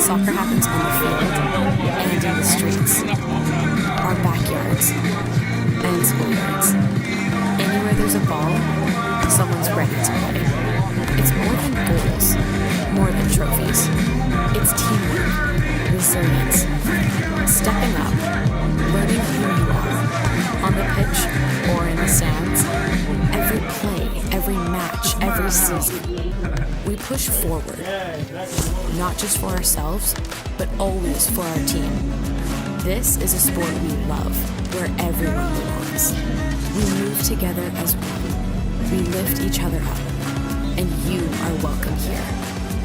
Soccer happens on the field and in the streets, our backyards, and schoolyards. Anywhere there's a ball, someone's ready to play. It's more than goals, more than trophies. It's teamwork, resilience, stepping up, learning who you are, on the pitch or in the stands. Every play, every match, every season, we push forward, not just for ourselves, but always for our team. This is a sport we love, where everyone belongs. We move together as one. We lift each other up, and you are welcome here.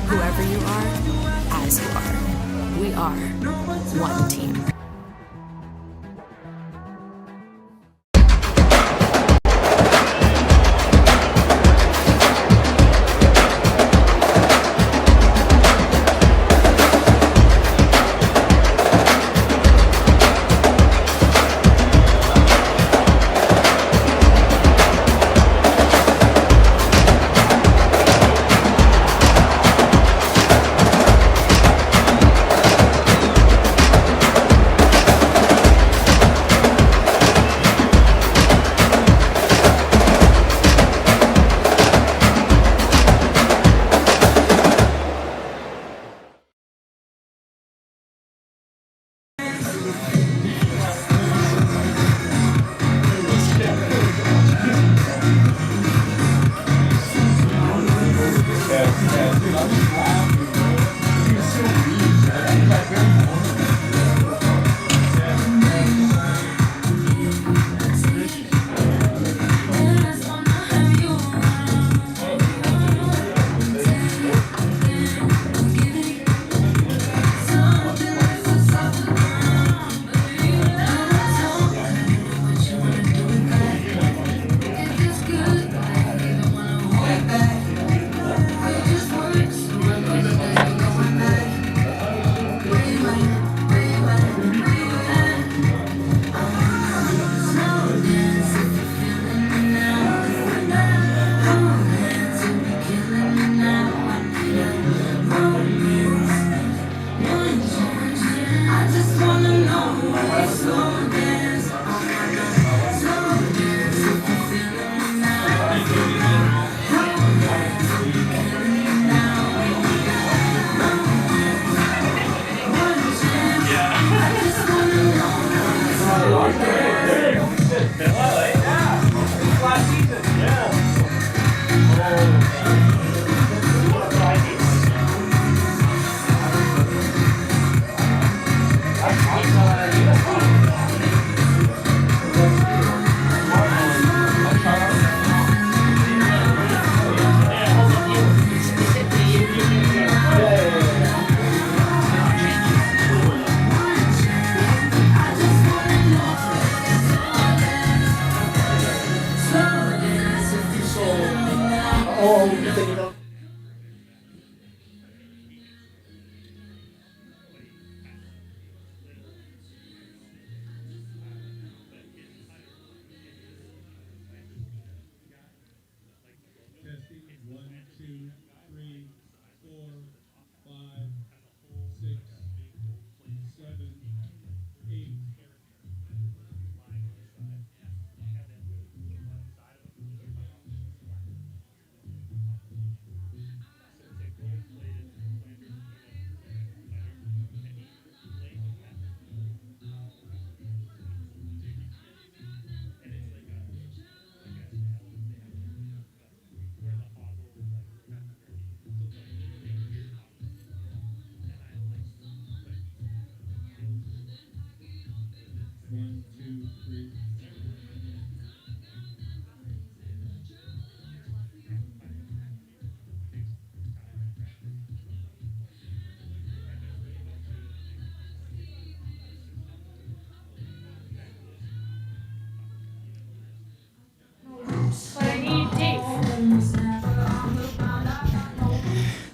Whoever you are, as you are. We are one team.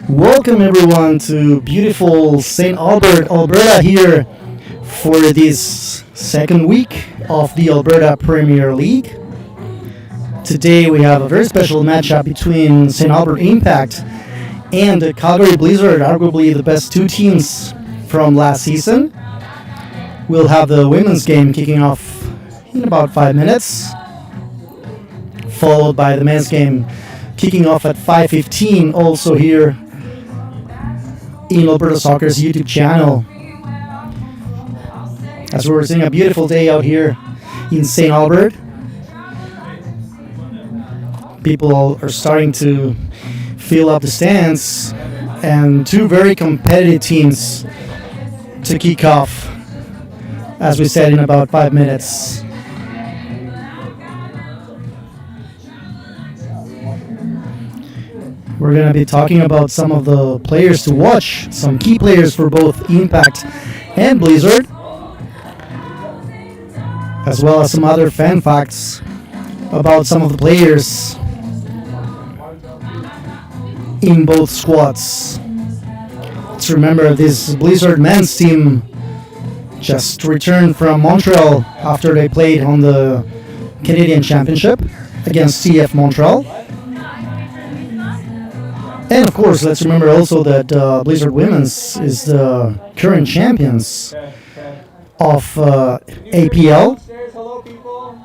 Welcome everyone to beautiful St. Albert, Alberta here for this second week of the Alberta Premier League. Today we have a very special matchup between St. Albert Impact and the Calgary Blizzard, arguably the best two teams from last season. We'll have the women's game kicking off in about 5 minutes, followed by the men's game kicking off at 5:15, also here in Alberta Soccer's YouTube channel. As we're seeing a beautiful day out here in St. Albert, people are starting to fill up the stands, and two very competitive teams to kick off, as we said, in about 5 minutes. We're going to be talking about some of the players to watch, some key players for both Impact and Blizzard, as well as some other fan facts about some of the players in both squads. Let's remember, this Blizzard men's team just returned from Montreal after they played on the Canadian Championship against CF Montreal. And of course, let's remember also that Blizzard Women's is the current champions of APL. Hello, people.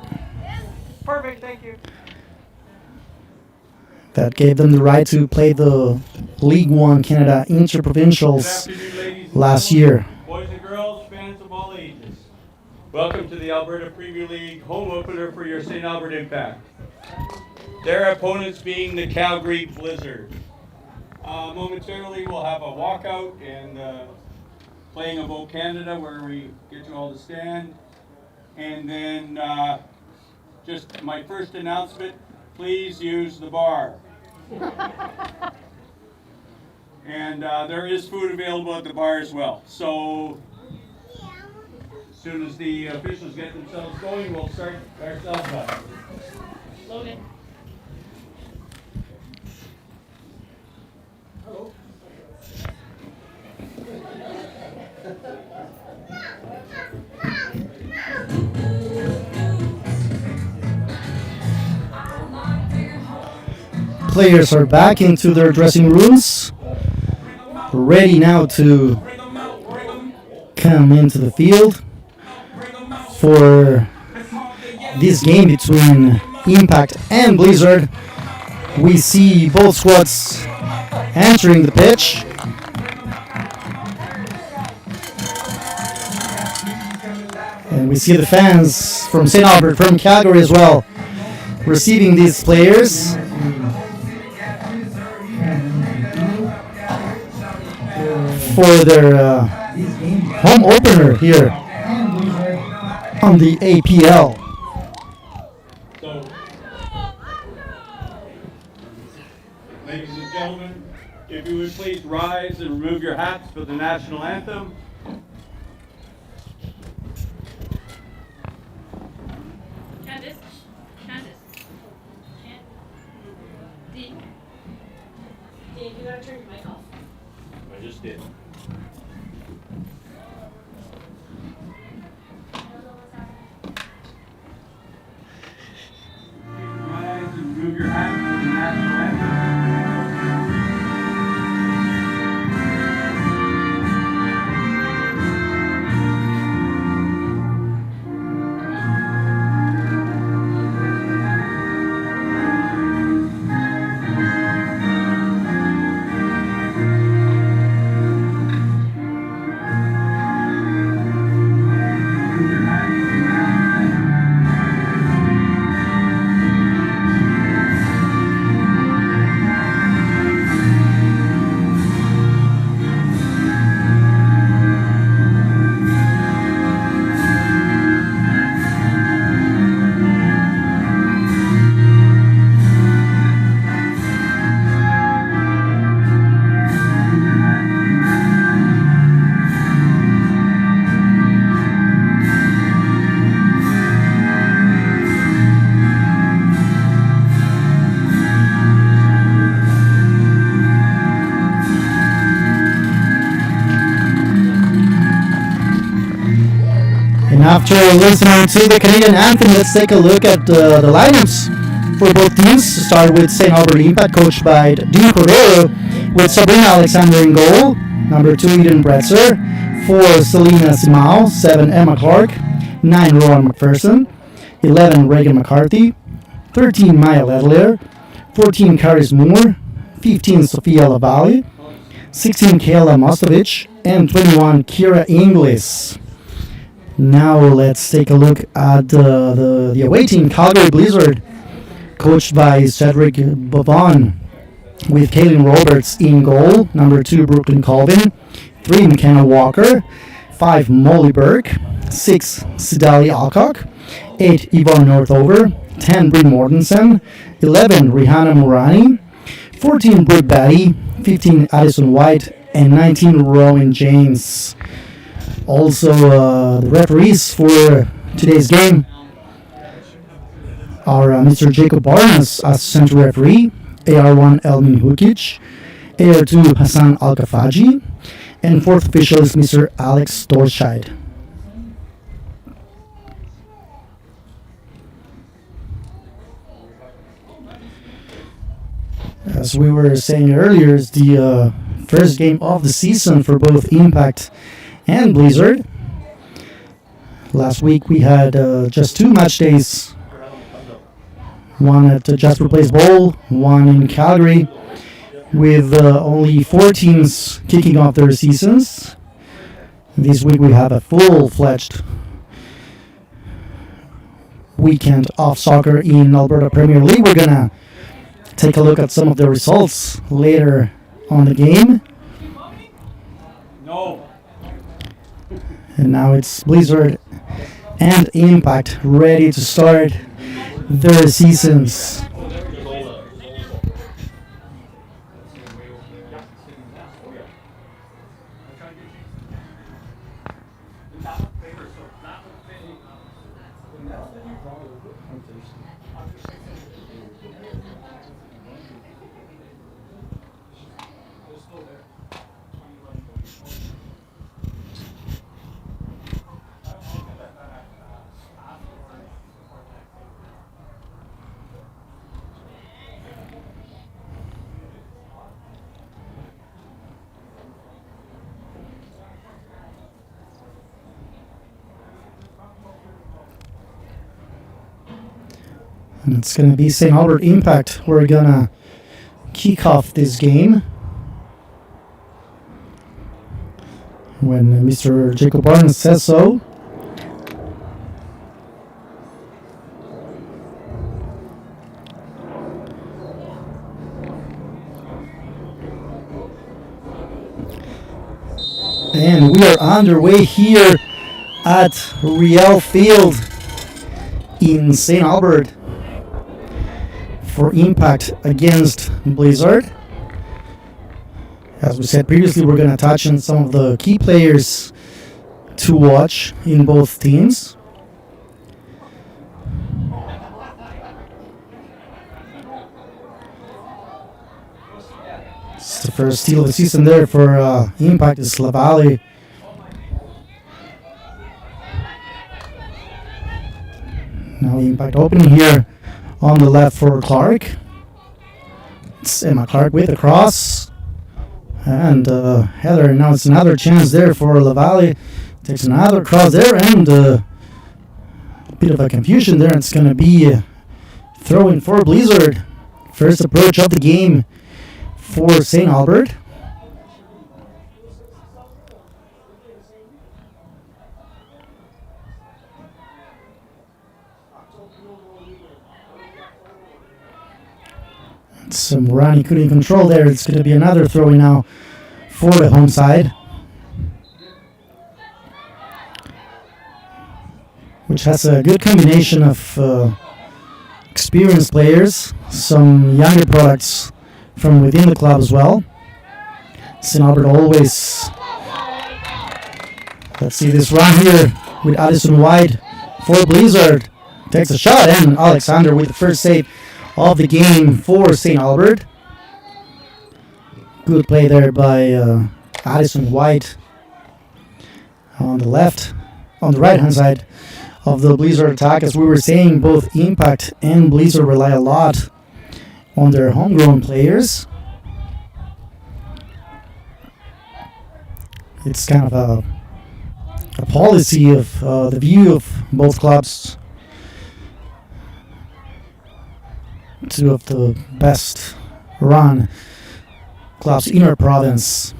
Perfect, thank you. That gave them the right to play the League One Canada Interprovincials last year. Boys and girls, fans of all ages. Welcome to the Alberta Premier League home opener for your St. Albert Impact. Their opponents being the Calgary Blizzard. Momentarily we'll have a walkout and playing about Canada where we get you all to stand. And then just my first announcement, please use the bar. And there is food available at the bar as well. So as soon as the officials get themselves going, we'll start ourselves up. Logan. Hello. Players are back into their dressing rooms, ready now to come into the field for this game between Impact and Blizzard. We see both squads entering the pitch. And we see the fans from St. Albert, from Calgary as well, receiving these players. For their home opener here on the APL. So, ladies and gentlemen, if you would please rise and remove your hats for the national anthem. Candace. Dean, you gotta turn your mic off. I just did. Rise and remove your hats for the national anthem. After listening to the Canadian anthem, let's take a look at the lineups for both teams. To start with St. Albert Impact, coached by Dean Cordero, with Sabrina Alexander in goal, number 2 Eden Bretzer, 4 Selena Simao, 7 Emma Clark, 9 Rowan McPherson, 11 Reagan McCarthy, 13 Maya Ledler, 14 Karis Moore, 15 Sofia Lavalle, 16 Kayla Mostovich, and 21 Kira Inglis. Now let's take a look at the away team, Calgary Blizzard, coached by Cedric Bavon, with Kaylin Roberts in goal, number 2 Brooklyn Colvin, 3 McKenna Walker, 5 Molly Burke, 6 Sidali Alcock, 8 Yvonne Northover, 10 Bryn Mortensen, 11 Rihanna Murani, 14 Brooke Batty, 15 Addison White, and 19 Rowan James. Also, the referees for today's game are Mr. Jacob Barnes as center referee, AR1 Elmin Hukic, AR2 Hassan Al-Kafaji, and fourth official is Mr. Alex Dorscheid. As we were saying earlier, it's the first game of the season for both Impact and Blizzard. Last week we had just 2 match days, one at Jasper Place Bowl, one in Calgary, with only 4 teams kicking off their seasons. This week we have a full-fledged weekend of soccer in Alberta Premier League. We're gonna take a look at some of the results later on the game. No. And now it's Blizzard and Impact ready to start their seasons. And it's going to be St. Albert Impact. We're going to kick off this game when Mr. Jacob Barnes says so. And we are underway here at Riel Field in St. Albert for Impact against Blizzard. As we said previously, we're going to touch on some of the key players to watch in both teams. It's the first steal of the season there for Impact is Lavalle. Now Impact opening here on the left for Clark. It's Emma Clark with a cross. And Heather, now it's another chance there for Lavalle. Takes another cross there and a bit of a confusion there. It's going to be a throw-in for Blizzard. First approach of the game for St. Albert. Morani couldn't control there. It's going to be another throw-in now for the home side, which has a good combination of experienced players, some younger products from within the club as well. St. Albert always. Let's see this run here with Addison White for Blizzard. Takes a shot, and Alexander with the first save of the game for St. Albert. Good play there by Addison White on the right hand side of the Blizzard attack. As we were saying, both Impact and Blizzard rely a lot on their homegrown players. It's kind of a policy of the view of both clubs. Two of the best run clubs in our province.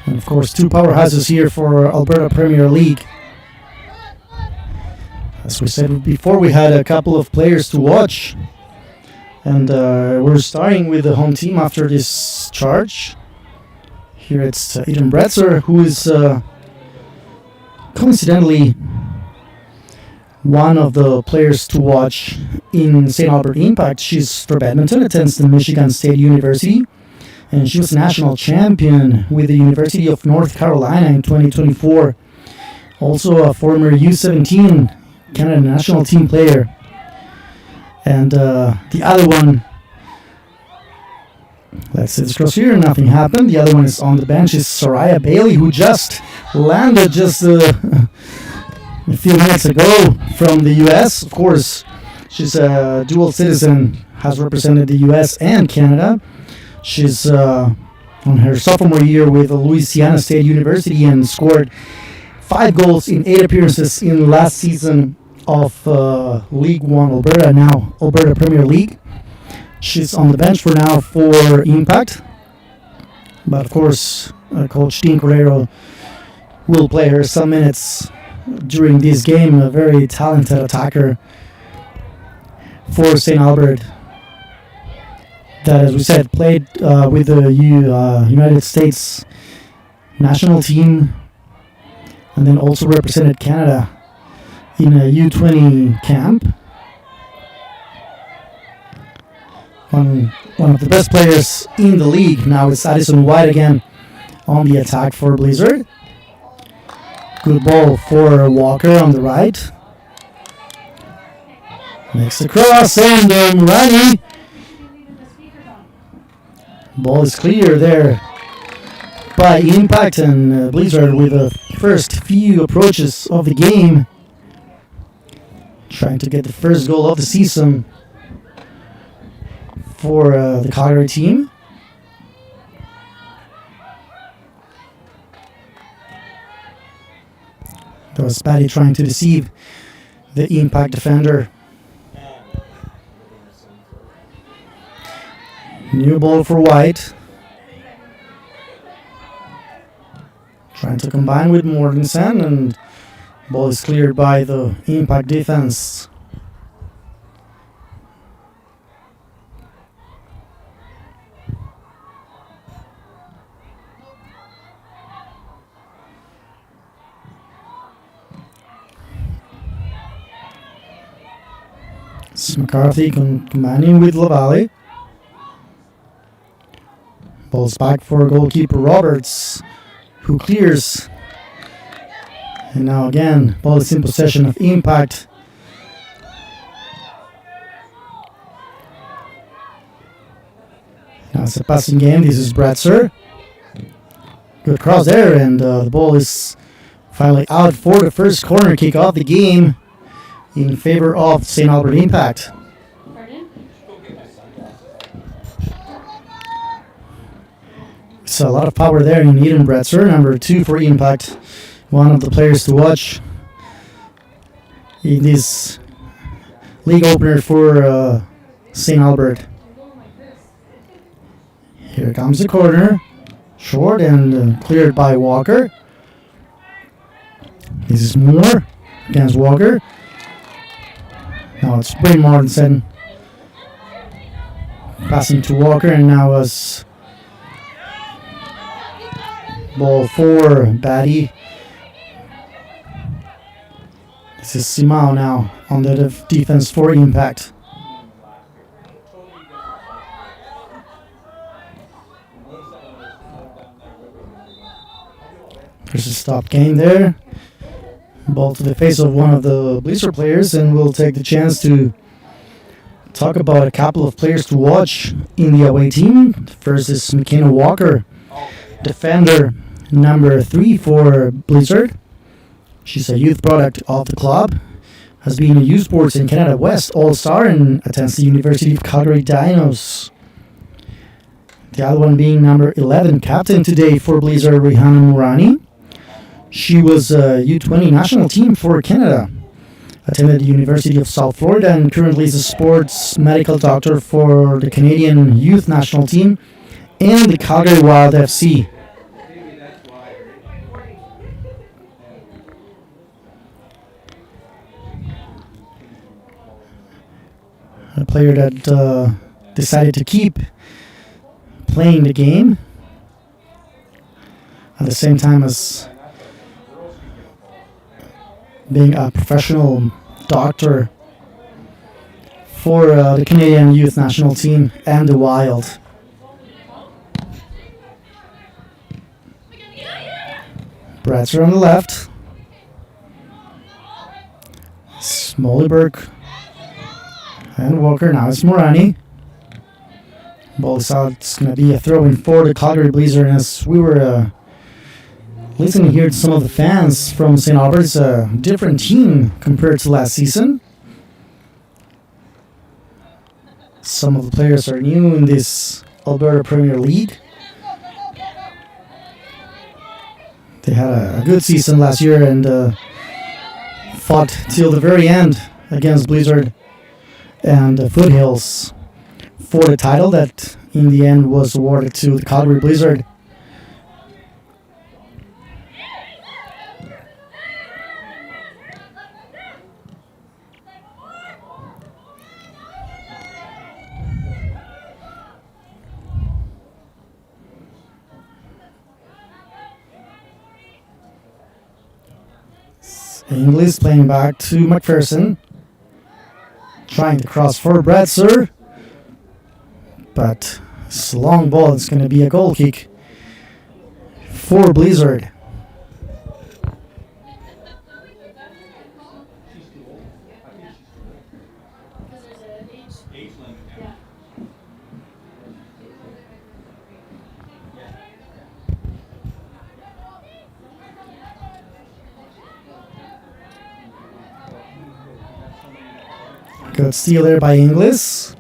And of course, two powerhouses here for Alberta Premier League. As we said before, we had a couple of players to watch. And we're starting with the home team after this charge. Here it's Eden Bretzer, who is coincidentally one of the players to watch in St. Albert Impact. She's for badminton, attends the Michigan State University, and she was national champion with the University of North Carolina in 2024. Also a former U17 Canada national team player. And the other one, let's see this cross here, nothing happened. The other one is on the bench, is Soraya Bailey, who just landed a few minutes ago from the US. Of course, she's a dual citizen, has represented the US and Canada. She's on her sophomore year with Louisiana State University and scored 5 goals in 8 appearances in last season of League One Alberta, now Alberta Premier League. She's on the bench for now for Impact. But of course, Coach Dean Correro will play her some minutes during this game. A very talented attacker for St. Albert that, as we said, played with the United States national team and then also represented Canada in a U20 camp. One of the best players in the league. Now it's Addison White again on the attack for Blizzard. Good ball for Walker on the right. Makes the cross and Murani. Ball is clear there by Impact, and Blizzard with the first few approaches of the game, trying to get the first goal of the season for the Calgary team. That was Patty trying to deceive the Impact defender. New ball for White. Trying to combine with Mortensen, and ball is cleared by the Impact defense. It's McCarthy combining with LaValle. Ball's back for goalkeeper Roberts, who clears. And now again, ball is in possession of Impact. Now it's a passing game. This is Bretzer. Good cross there, and the ball is finally out for the first corner kick of the game in favor of St. Albert Impact. It's a lot of power there in Eden Bretzer, number 2 for Impact. One of the players to watch in this league opener for St. Albert. Here comes the corner. Short and cleared by Walker. This is Moore against Walker. Now it's Bryn Mortensen passing to Walker, and now as ball for Batty. This is Simao now on the defense for Impact. There's a stop game there. Ball to the face of one of the Blizzard players, and we'll take the chance to talk about a couple of players to watch in the away team. First is McKenna Walker, defender number 3 for Blizzard. She's a youth product of the club, has been a U Sports in Canada West All-Star, and attends the University of Calgary Dinos. The other one being number 11, captain today for Blizzard, Rihanna Murani. She was a U20 national team for Canada. Attended the University of South Florida and currently is a sports medical doctor for the Canadian youth national team and the Calgary Wild FC. A player that decided to keep playing the game at the same time as being a professional doctor for the Canadian youth national team and the Wild. Bratzer on the left. Smollyberg and Walker. Now it's Morani. Ball is out. It's going to be a throw in for the Calgary Blazer. And as we were listening here to some of the fans from St. Albert, it's a different team compared to last season. Some of the players are new in this Alberta Premier League. They had a good season last year and fought till the very end against Blizzard and Foothills for the title that in the end was awarded to the Calgary Blizzard. Inglis playing back to McPherson. Trying to cross for Bratzer. But it's a long ball. It's going to be a goal kick for Blizzard. Good steal there by Inglis.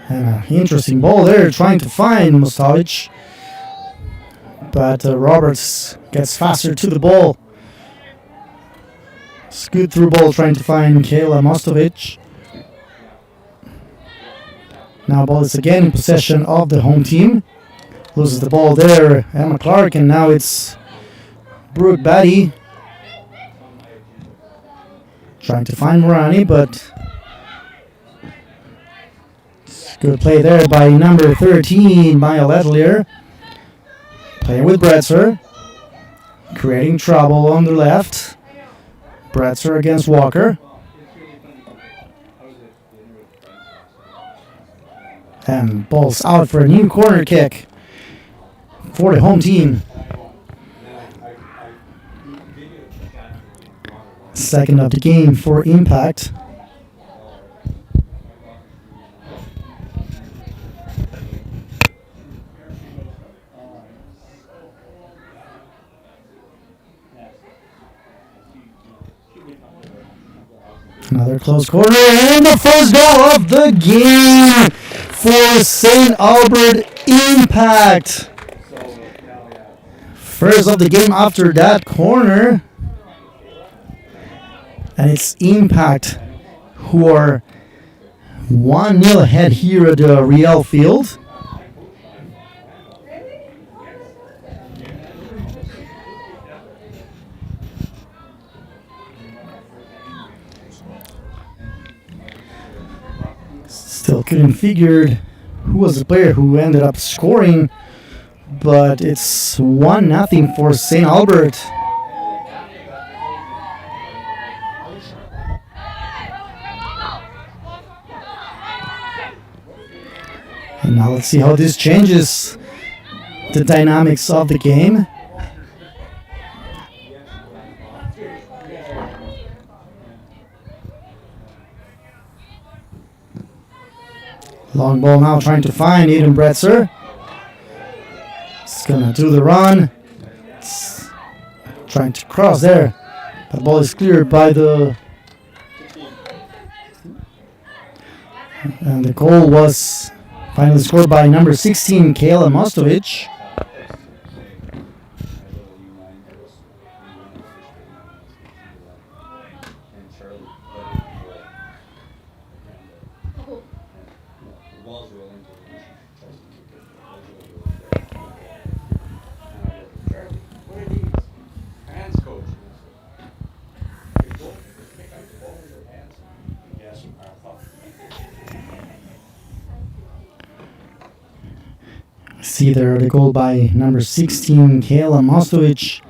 And an interesting ball there, trying to find Mustovic. But Roberts gets faster to the ball. It's a good through ball trying to find Kayla Mustovic. Now ball is again in possession of the home team. Loses the ball there, Emma Clark, and now it's Brooke Batty. Trying to find Morani, but good play there by number 13, Maya Letelier. Playing with Bratzer. Creating trouble on the left. Bratzer against Walker. And ball's out for a new corner kick for the home team. Second of the game for Impact. Another close corner, and the first goal of the game for St. Albert Impact. First of the game after that corner. And it's Impact who are 1-0 ahead here at the Riel field. Still couldn't figure who was the player who ended up scoring, but it's 1-0 for St. Albert. And now let's see how this changes the dynamics of the game. Long ball now trying to find Eden Bretzer. It's gonna do the run. It's trying to cross there. The ball is cleared by the... And the goal was finally scored by number 16, Kayla Mostovic. see there the goal by number 16, Kayla Mostovic,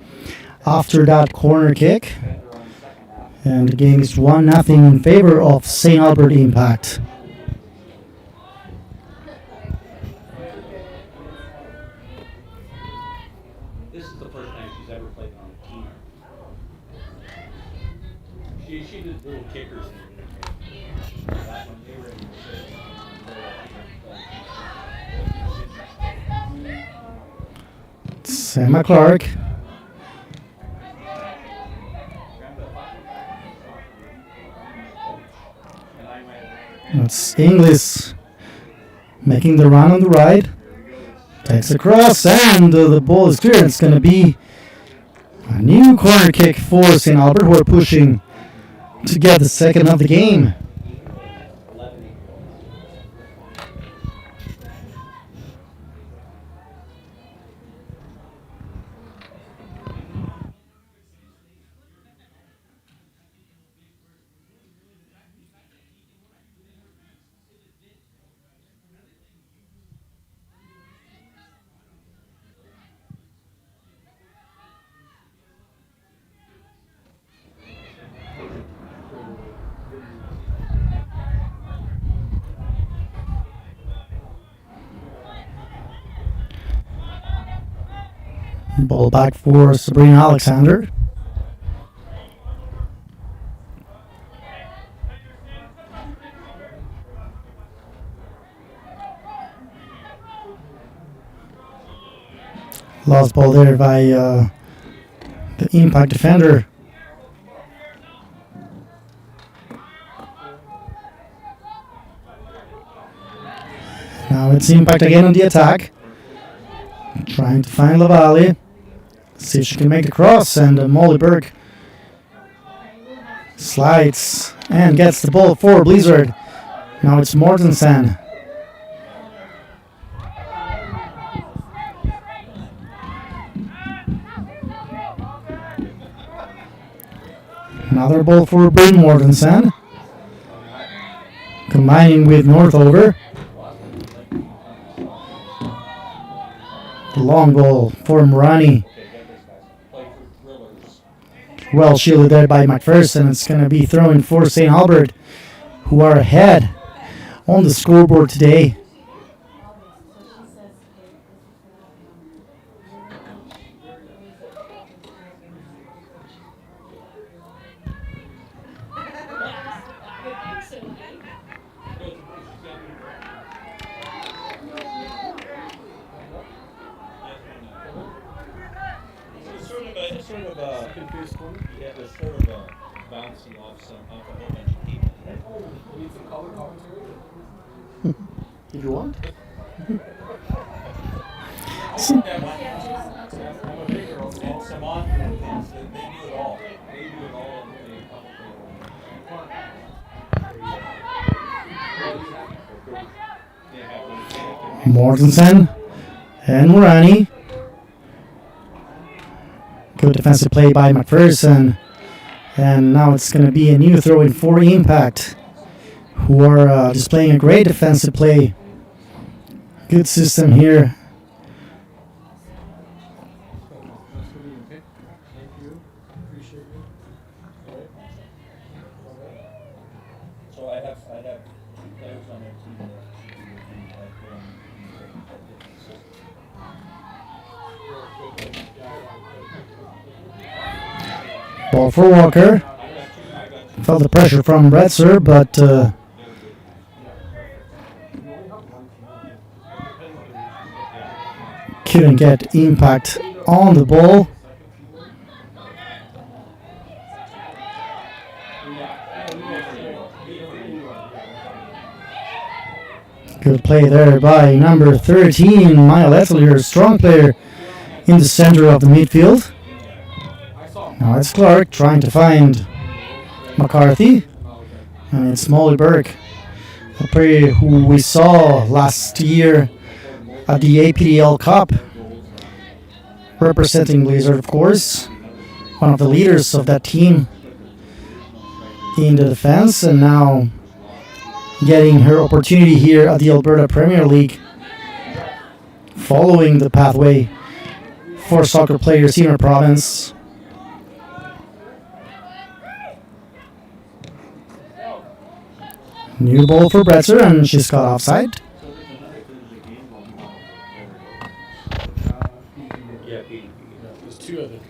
after that corner kick. And the game is 1-0 in favor of St. Albert Impact. This is the first time she's ever played on a team. She did little kickers. It's Emma Clark. It's Inglis making the run on the right. Takes a cross and the ball is clear. It's going to be a new corner kick for St. Albert, who are pushing to get the second of the game. Ball back for Sabrina Alexander. Lost ball there by the Impact defender. Now it's Impact again on the attack. Trying to find Lavalle. See if she can make the cross, and Molly Burke slides and gets the ball for Blizzard. Now it's Mortensen. Another ball for Bryn Mortensen. Combining with Northover. The long ball for Morani. Well shielded there by McPherson. It's going to be thrown for St. Albert, who are ahead on the scoreboard today. If you want. Mortensen and Morani. Good defensive play by McPherson. And now it's going to be a new throw in for Impact, who are displaying a great defensive play. Good system here. So I have players on their team that Ball for Walker. Felt the pressure from Bretzer, but couldn't get Impact on the ball. Good play there by number 13, Maya Letelier, strong player in the center of the midfield. Now it's Clark trying to find McCarthy, and it's Molly Burke, a player who we saw last year at the APDL Cup, representing Blizzard, of course, one of the leaders of that team in the defense, and now getting her opportunity here at the Alberta Premier League following the pathway for soccer players in our province. New ball for Bretzer, and she's got offside. Yeah, Pete. There's two, I think.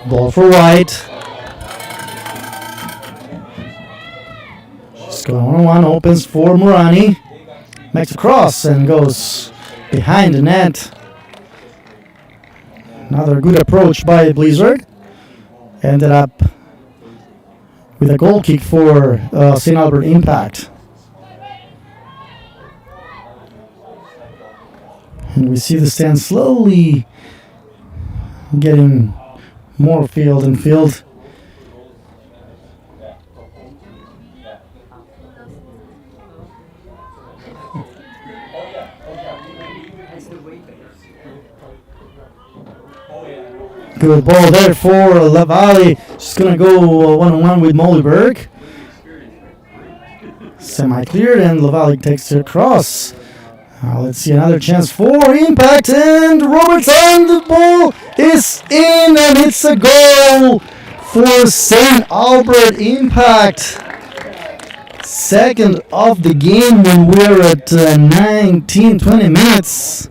Ball for White. She's going 1-on-1, opens for Murani. Makes a cross and goes behind the net. Another good approach by Blizzard. Ended up with a goal kick for St. Albert Impact. And we see the stand slowly getting more field and field. Good ball there for Lavalle. She's going to go one-on-one with Mollyberg. Semi-cleared, and Lavalle takes it across. Let's see another chance for Impact, and Robertson, the ball is in, and it's a goal for St. Albert Impact. Second of the game when we're at 19-20 minutes.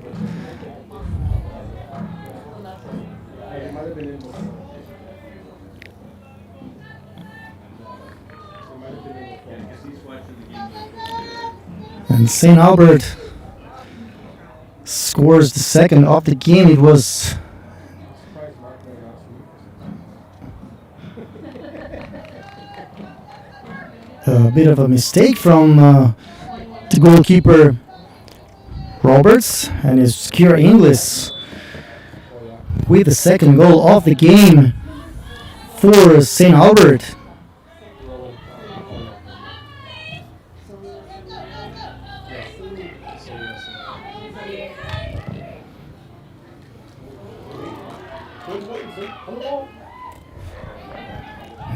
And St. Albert scores the second of the game. It was a bit of a mistake from the goalkeeper Roberts, and it's Kira Inglis with the second goal of the game for St. Albert.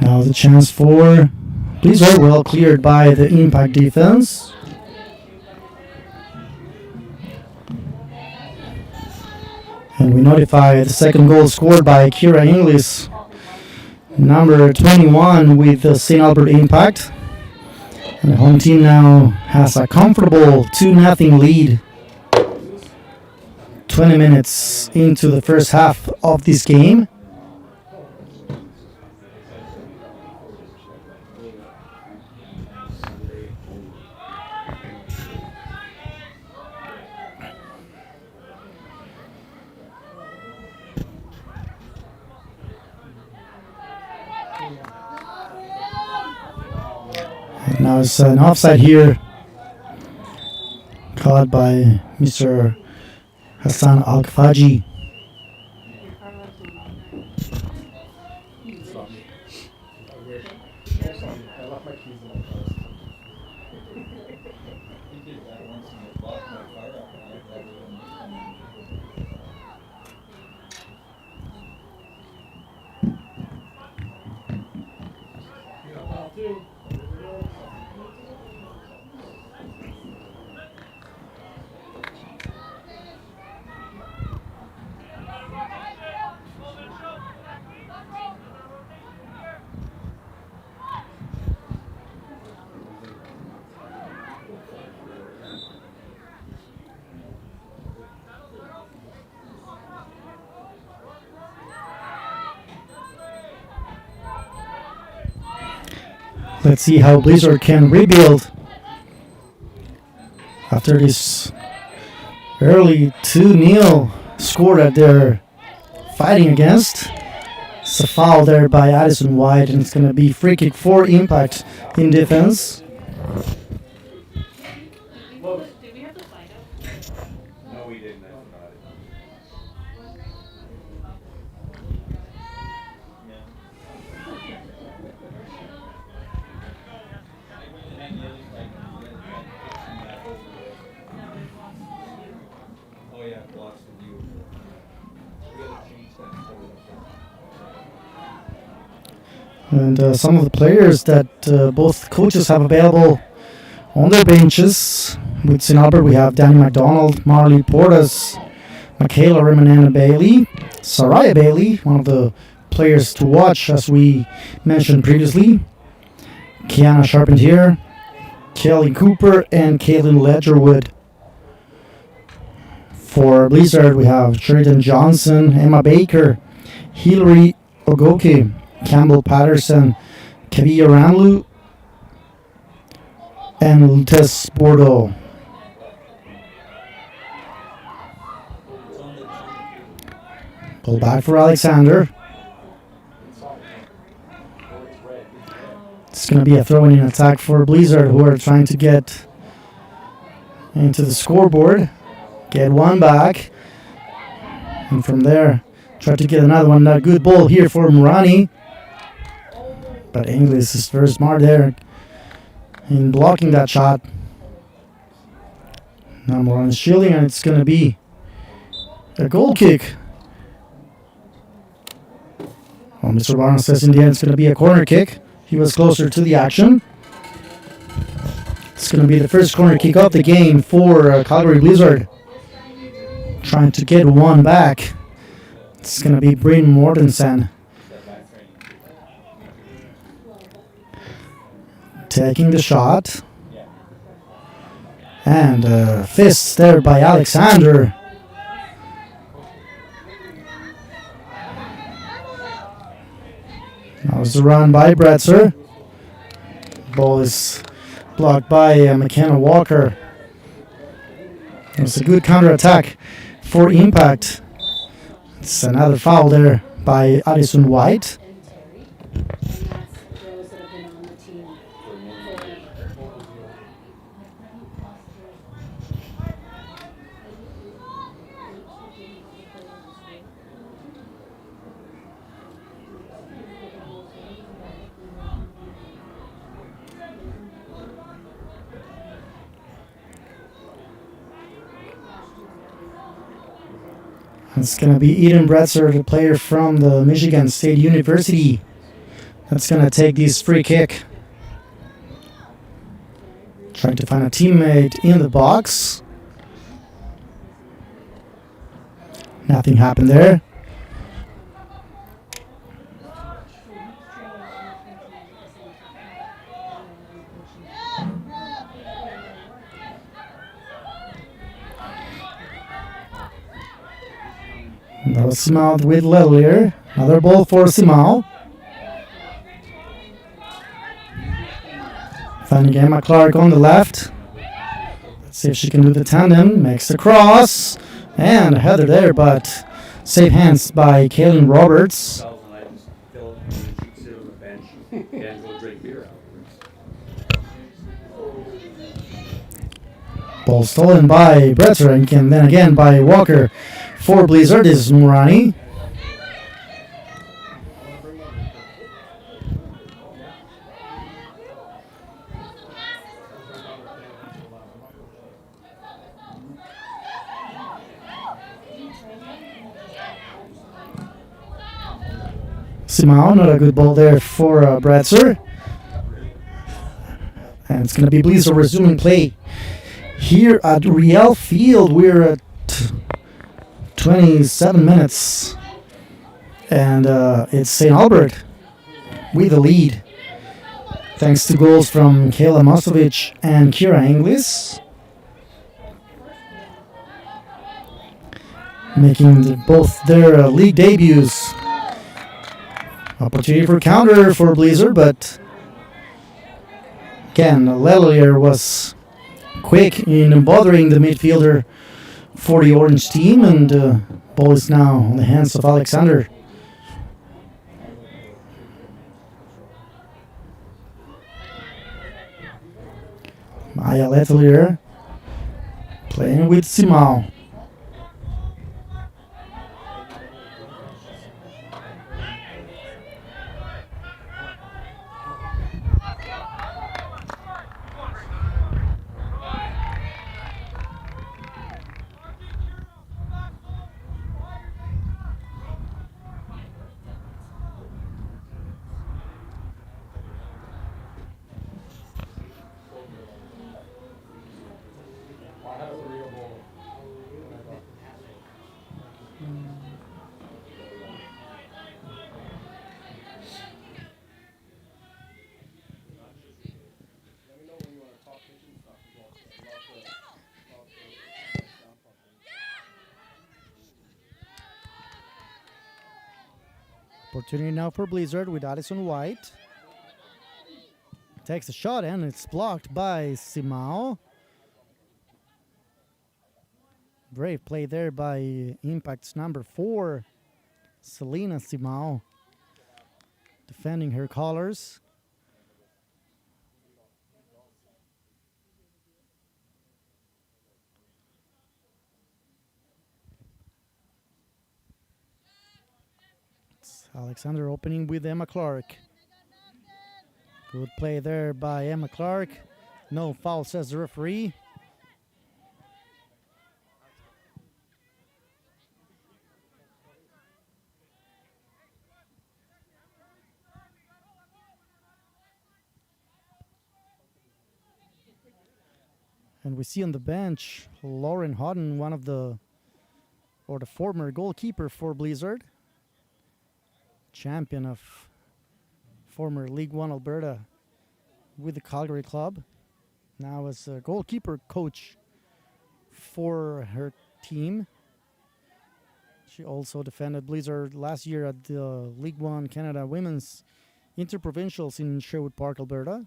Now the chance for Blizzard, well cleared by the Impact defense. And we notify the second goal scored by Kira Inglis, number 21 with the St. Albert Impact. And the home team now has a comfortable 2-0 lead. 20 minutes into the first half of this game. Now it's an offside here, caught by Mr. Hassan Al-Khafaji. Let's see how Blizzard can rebuild after this early 2-0 score that they're fighting against. It's a foul there by Addison White, and it's going to be free kick for Impact in defense. Did we have to find out? No, we didn't. That's about it. Oh yeah, blocks the view. And some of the players that both coaches have available on their benches. With St. Albert, we have Danny McDonald, Marley Portas, Michaela Rimanana Bailey, Saraya Bailey, one of the players to watch as we mentioned previously, Kiana Charpentier, Kelly Cooper, and Caitlin Ledgerwood. For Blizzard, we have Sheridan Johnson, Emma Baker, Hilary Ogoke, Campbell Patterson, Kavia Ramlu, and Lutes Bordeaux. Pull back for Alexander. It's going to be a throw-in attack for Blizzard, who are trying to get into the scoreboard, get one back, and from there try to get another one. A good ball here for Murani, but Inglis is very smart there in blocking that shot. Now Murani is shielding, and it's going to be a goal kick. Well, Mr. Barnes says in the end it's going to be a corner kick. He was closer to the action. It's going to be the first corner kick of the game for Calgary Blizzard. Trying to get one back. It's going to be Bryn Mortensen. Taking the shot. And fists there by Alexander. That was the run by Bretzer. Ball is blocked by McKenna Walker. It was a good counter-attack for Impact. It's another foul there by Addison White. It's going to be Eden Bretzer, the player from the Michigan State University, that's going to take this free kick. Trying to find a teammate in the box. Nothing happened there. That was Simao with Lelier. Another ball for Simao. Finding Emma Clark on the left. Let's see if she can do the tandem. Makes the cross. And a header there, but safe hands by Kaylin Roberts. Ball stolen by Bretzer and then again by Walker. For Blizzard is Murani. Simao, not a good ball there for Bretzer. And it's going to be Blizzard resuming play here at Riel Field. We're at 27 minutes, and it's St. Albert with the lead, thanks to goals from Kayla Mosovic and Kira Inglis, making both their league debuts. Opportunity for counter for Blizzard, but again, Lelier was quick in bothering the midfielder for the orange team, and ball is now on the hands of Alexander. Maya Letelier playing with Simao. Opportunity now for Blizzard with Addison White. Takes a shot and it's blocked by Simao. Brave play there by Impact's number 4, Selena Simao, defending her colors. It's Alexander opening with Emma Clark. Good play there by Emma Clark. No foul, says the referee. And we see on the bench Lauren Hodden, one of the former goalkeeper for Blizzard, champion of former League One Alberta with the Calgary club, now as a goalkeeper coach for her team. She also defended Blizzard last year at the League One Canada Women's Interprovincials in Sherwood Park, Alberta,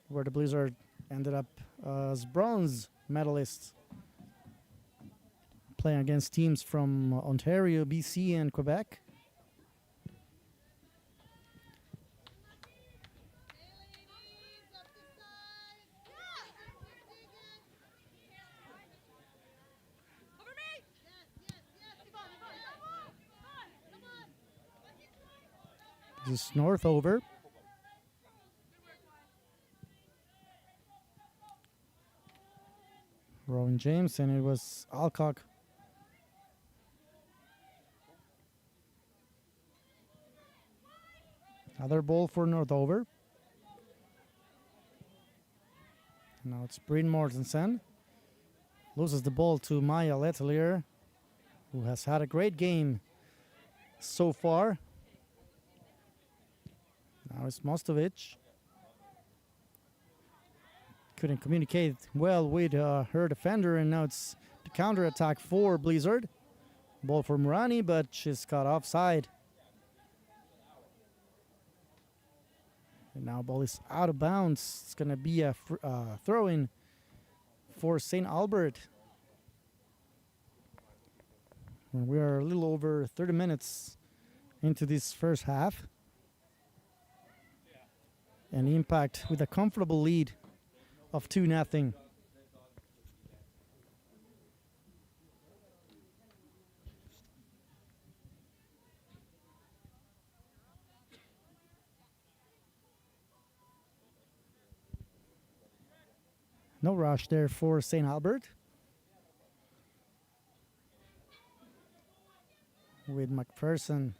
where the Blizzard ended up as bronze medalists, playing against teams from Ontario, BC, and Quebec. This is North over. Rowan James, and it was Alcock. Another ball for North over. Now it's Bryn Mortensen. Loses the ball to Maya Letelier, who has had a great game so far. Now it's Mostovic. Couldn't communicate well with her defender, and now it's the counter attack for Blizzard. Ball for Murani, but she's caught offside. And now ball is out of bounds. It's going to be a throw-in for St. Albert. And we are a little over 30 minutes into this first half. And Impact with a comfortable lead of 2-0. No rush there for St. Albert, with McPherson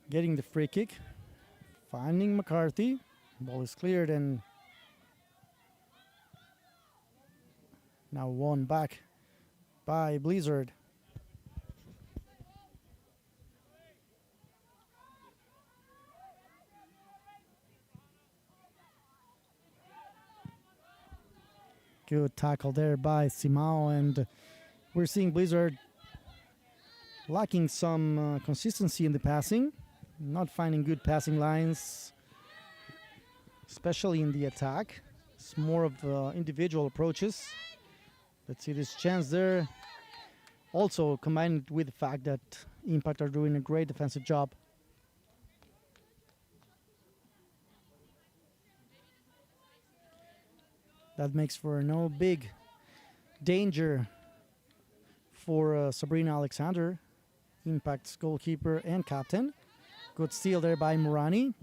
getting the free kick, finding McCarthy. Ball is cleared and now won back by Blizzard. Good tackle there by Simao, and we're seeing Blizzard lacking some consistency in the passing, not finding good passing lines, especially in the attack. It's more of individual approaches. Let's see this chance there. Also combined with the fact that Impact are doing a great defensive job. That makes for no big danger for Sabrina Alexander, Impact's goalkeeper and captain. Good steal there by Murani.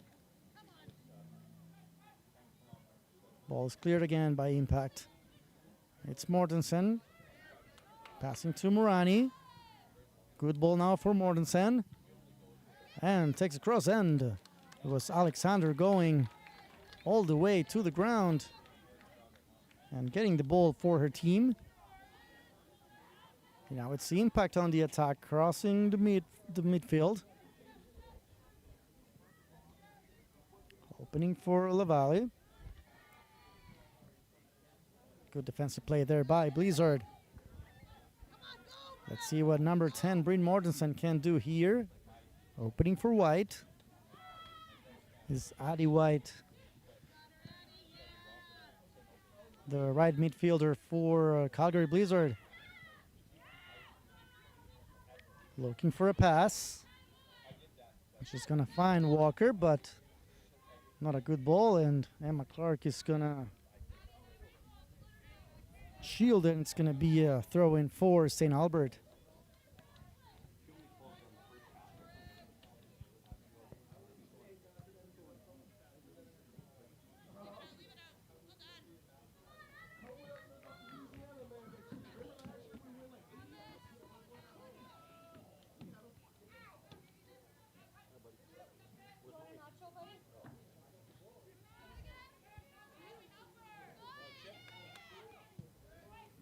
Ball is cleared again by Impact. It's Mortensen passing to Murani. Good ball now for Mortensen. And takes a cross end. It was Alexander going all the way to the ground and getting the ball for her team. Now it's the Impact on the attack, crossing the midfield. Opening for Lavalle. Good defensive play there by Blizzard. Let's see what number 10, Bryn Mortensen, can do here. Opening for White is Adi White, the right midfielder for Calgary Blizzard. Looking for a pass. She's gonna find Walker, but not a good ball, and Emma Clark is gonna shield, and it's gonna be a throw in for St. Albert.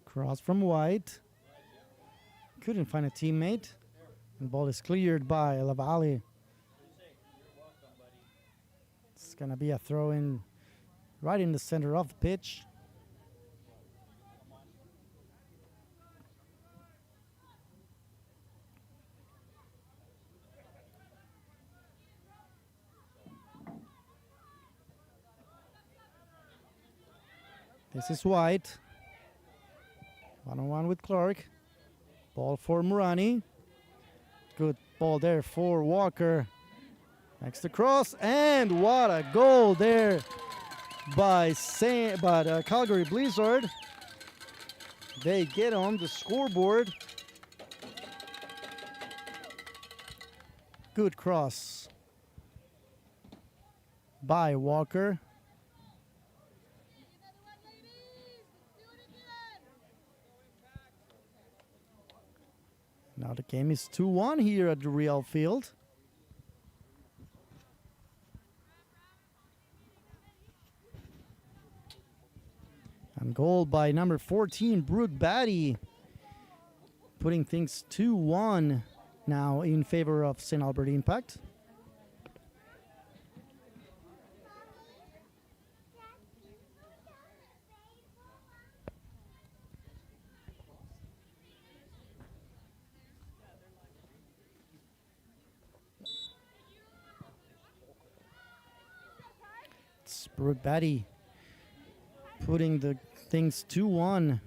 Cross from White. Couldn't find a teammate. And ball is cleared by Lavallee. It's going to be a throw in right in the center of the pitch. This is White. One-on-one with Clark. Ball for Murani. Good ball there for Walker. Next to cross, and what a goal there by Calgary Blizzard. They get on the scoreboard. Good cross by Walker. Now the game is 2-1 here at the Riel field. And goal by number 14, Brooke Batty, putting things 2-1 now in favor of St. Albert Impact. It's Brooke Batty putting the things 2-1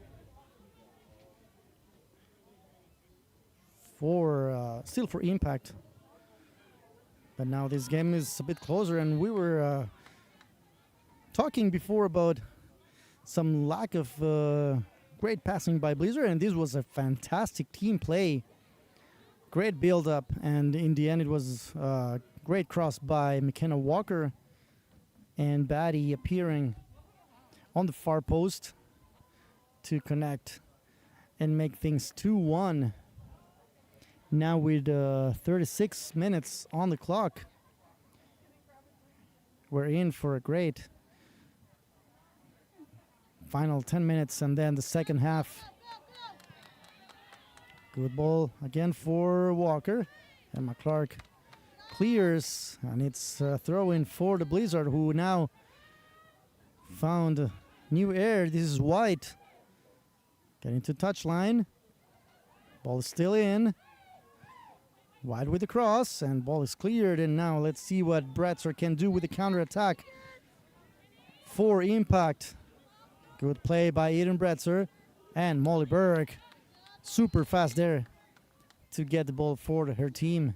for still for Impact. But now this game is a bit closer, and we were talking before about some lack of great passing by Blizzard, and this was a fantastic team play. Great build-up, and in the end it was a great cross by McKenna Walker, and Batty appearing on the far post to connect and make things 2-1. Now with 36 minutes on the clock, we're in for a great final 10 minutes, and then the second half. Good ball again for Walker, and McClark clears, and it's a throw in for the Blizzard, who now found new air. This is White getting to touchline. Ball is still in. White with the cross, and ball is cleared. And now let's see what Bretzer can do with the counter attack for Impact. Good play by Eden Bretzer and Molly Berg. Super fast there to get the ball for her team.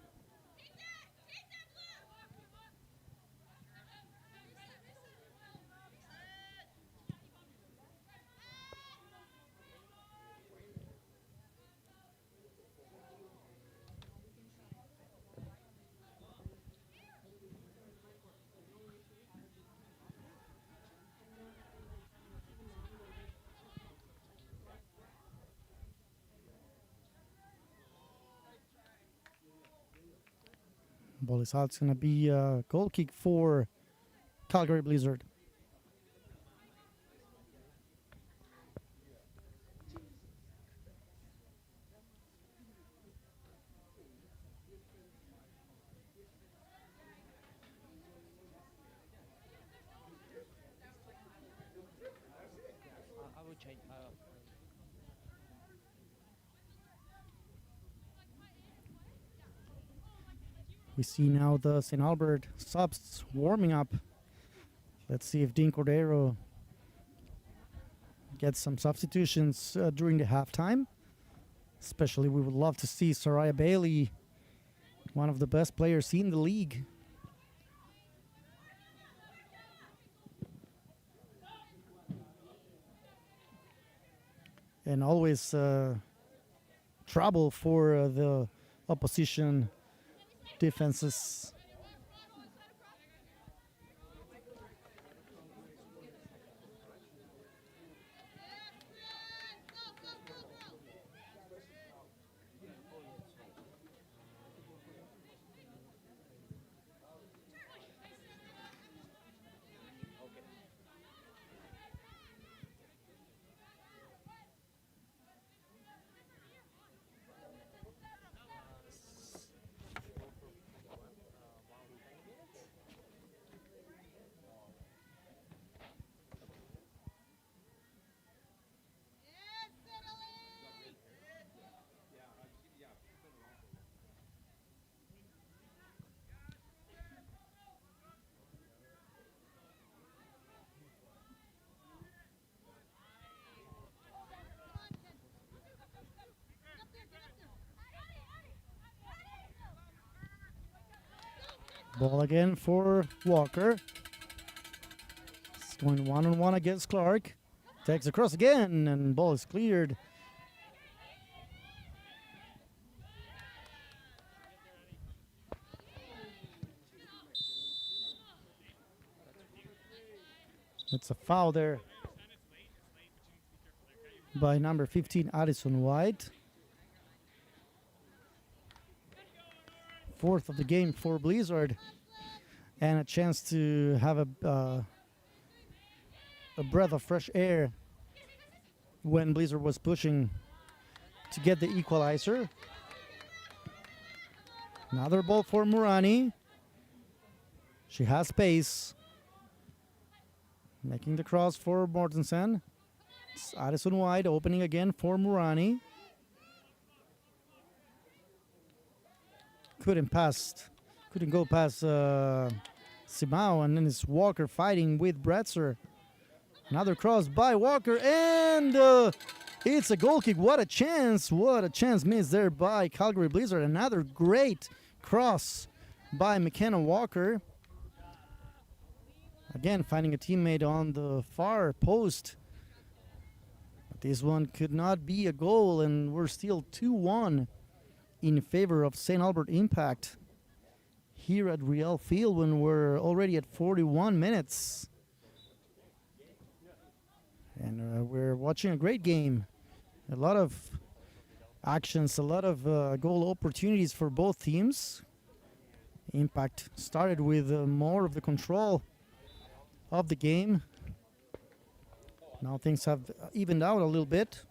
Ball is out. It's going to be a goal kick for Calgary Blizzard. I will change. We see now the St. Albert subs warming up. Let's see if Dean Cordero gets some substitutions during the halftime. Especially, we would love to see Soraya Bailey, one of the best players in the league. And always trouble for the opposition defenses. Ball again for Walker. It's going one-on-one against Clark. Takes across again, and ball is cleared. It's a foul there by number 15, Addison White. Fourth of the game for Blizzard, and a chance to have a breath of fresh air when Blizzard was pushing to get the equalizer. Another ball for Murani. She has space. Making the cross for Mortensen. It's Addison White opening again for Murani. Couldn't go past Simao, and then it's Walker fighting with Bretzer. Another cross by Walker, and it's a goal kick. What a chance missed there by Calgary Blizzard. Another great cross by McKenna Walker. Again, finding a teammate on the far post. But this one could not be a goal, and we're still 2-1 in favor of St. Albert Impact here at Riel Field when we're already at 41 minutes. And we're watching a great game. A lot of actions, a lot of goal opportunities for both teams. Impact started with more of the control of the game. Now things have evened out a little bit.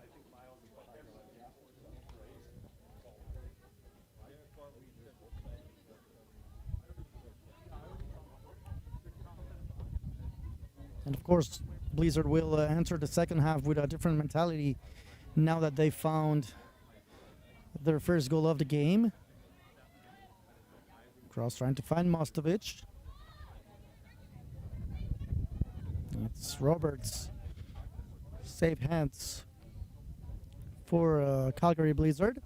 And of course, Blizzard will enter the second half with a different mentality now that they found their first goal of the game. Cross trying to find Mostovic. It's Roberts. Safe hands for Calgary Blizzard.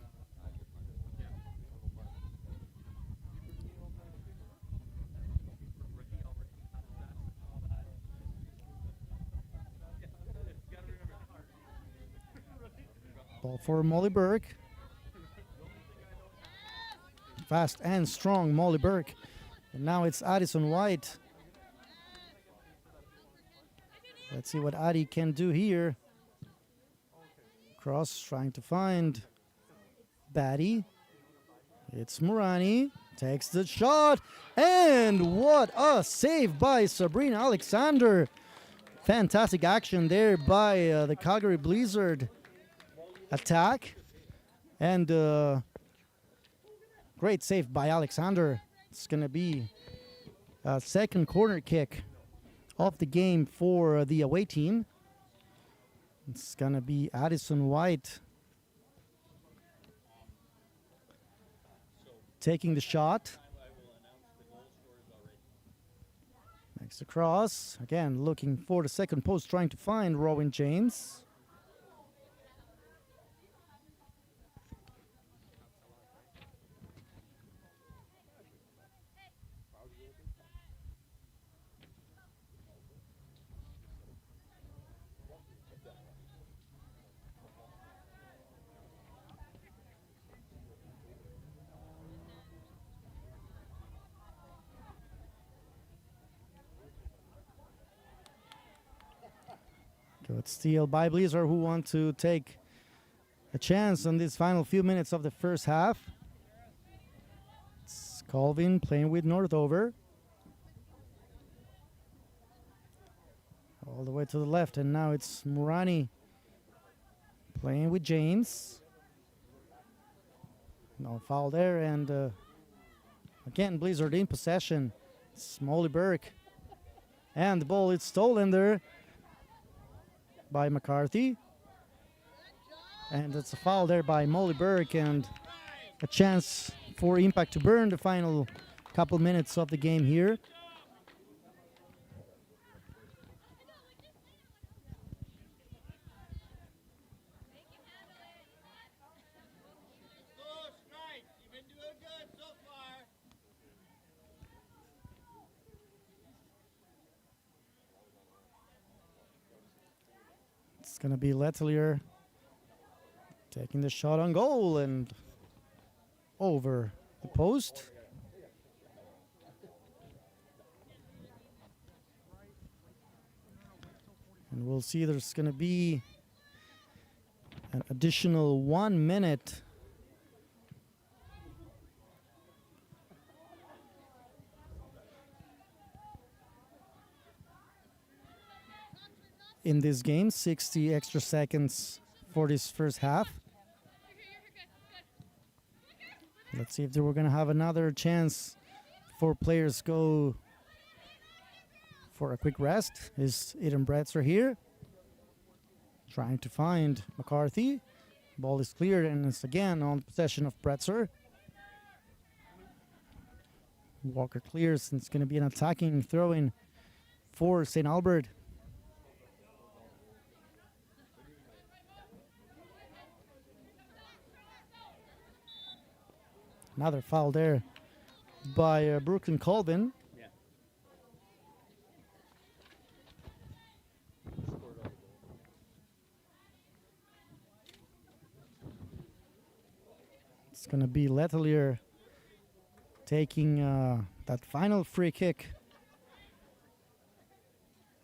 Ball for Molly Burke. Fast and strong Molly Burke. And now it's Addison White. Let's see what Addie can do here. Cross trying to find Batty. It's Murani. Takes the shot. And what a save by Sabrina Alexander. Fantastic action there by the Calgary Blizzard attack. And great save by Alexander. It's going to be a second corner kick of the game for the away team. It's going to be Addison White taking the shot. It's across. Again, looking for the second post, trying to find Rowan James. Good steal by Blizzard, who want to take a chance on these final few minutes of the first half. It's Colvin playing with Northover. All the way to the left, and now it's Murani playing with James. No foul there, and again Blizzard in possession. It's Molly Burke, and the ball is stolen there by McCarthy, and it's a foul there by Molly Burke, and a chance for Impact to burn the final couple minutes of the game here. It's going to be Letelier taking the shot on goal and over the post. And we'll see there's going to be an additional 1 minute in this game, 60 extra seconds for this first half. Let's see if we're going to have another chance for players go for a quick rest. Is Eden Bretzer here, trying to find McCarthy. Ball is cleared, and it's again on possession of Bretzer. Walker clears, and it's going to be an attacking throw-in for St. Albert. Another foul there by Brooklyn Colvin. Yeah. It's going to be Letelier taking that final free kick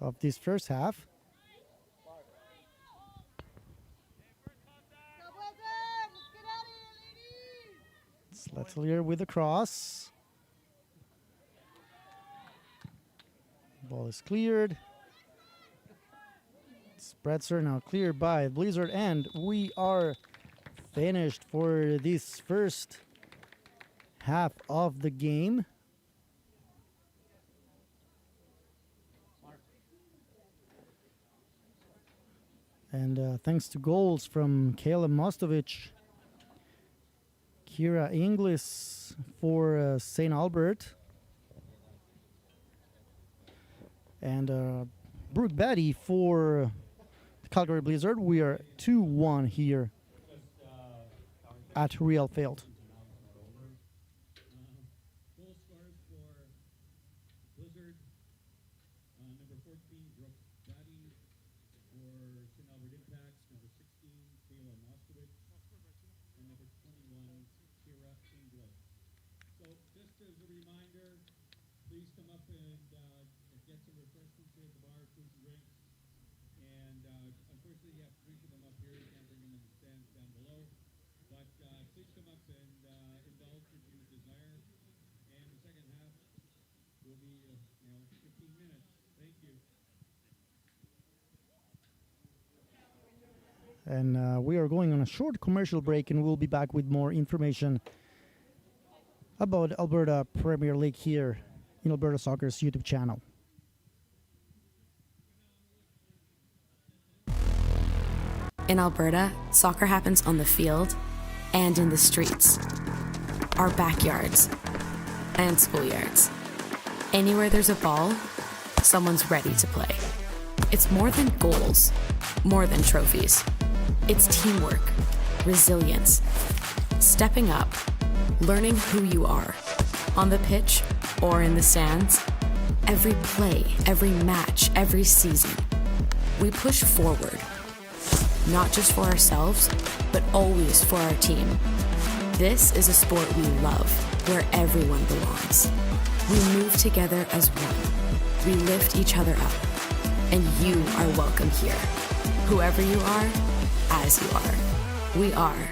of this first half. It's Letelier with the cross. Ball is cleared. Spreadser now cleared by Blizzard, and we are finished for this first half of the game. And thanks to goals from Caleb Mostovich, Kira Inglis for St. Albert, and Brooke Betty for Calgary Blizzard, we are 2-1 here at Riel Field. Goal scorers for Blizzard, number 14, Brooke Batty. For St. Albert Impacts, number 16, Kayla Moskowitz. And number 21, Kira Inglis. So just as a reminder, please come up and get some refreshments here at the bar, food and drinks. And unfortunately, you have 3 of them up here. You can't bring them in the stands down below. But please come up and indulge if you desire. And the second half will be, 15 minutes. Thank you. And we are going on a short commercial break, and we'll be back with more information about Alberta Premier League here in Alberta Soccer's YouTube channel. In Alberta, soccer happens on the field and in the streets, our backyards, and schoolyards. Anywhere there's a ball, someone's ready to play. It's more than goals, more than trophies. It's teamwork, resilience, stepping up, learning who you are, on the pitch or in the stands. Every play, every match, every season, we push forward, not just for ourselves, but always for our team. This is a sport we love, where everyone belongs. We move together as one. We lift each other up, and you are welcome here. Whoever you are, as you are. We are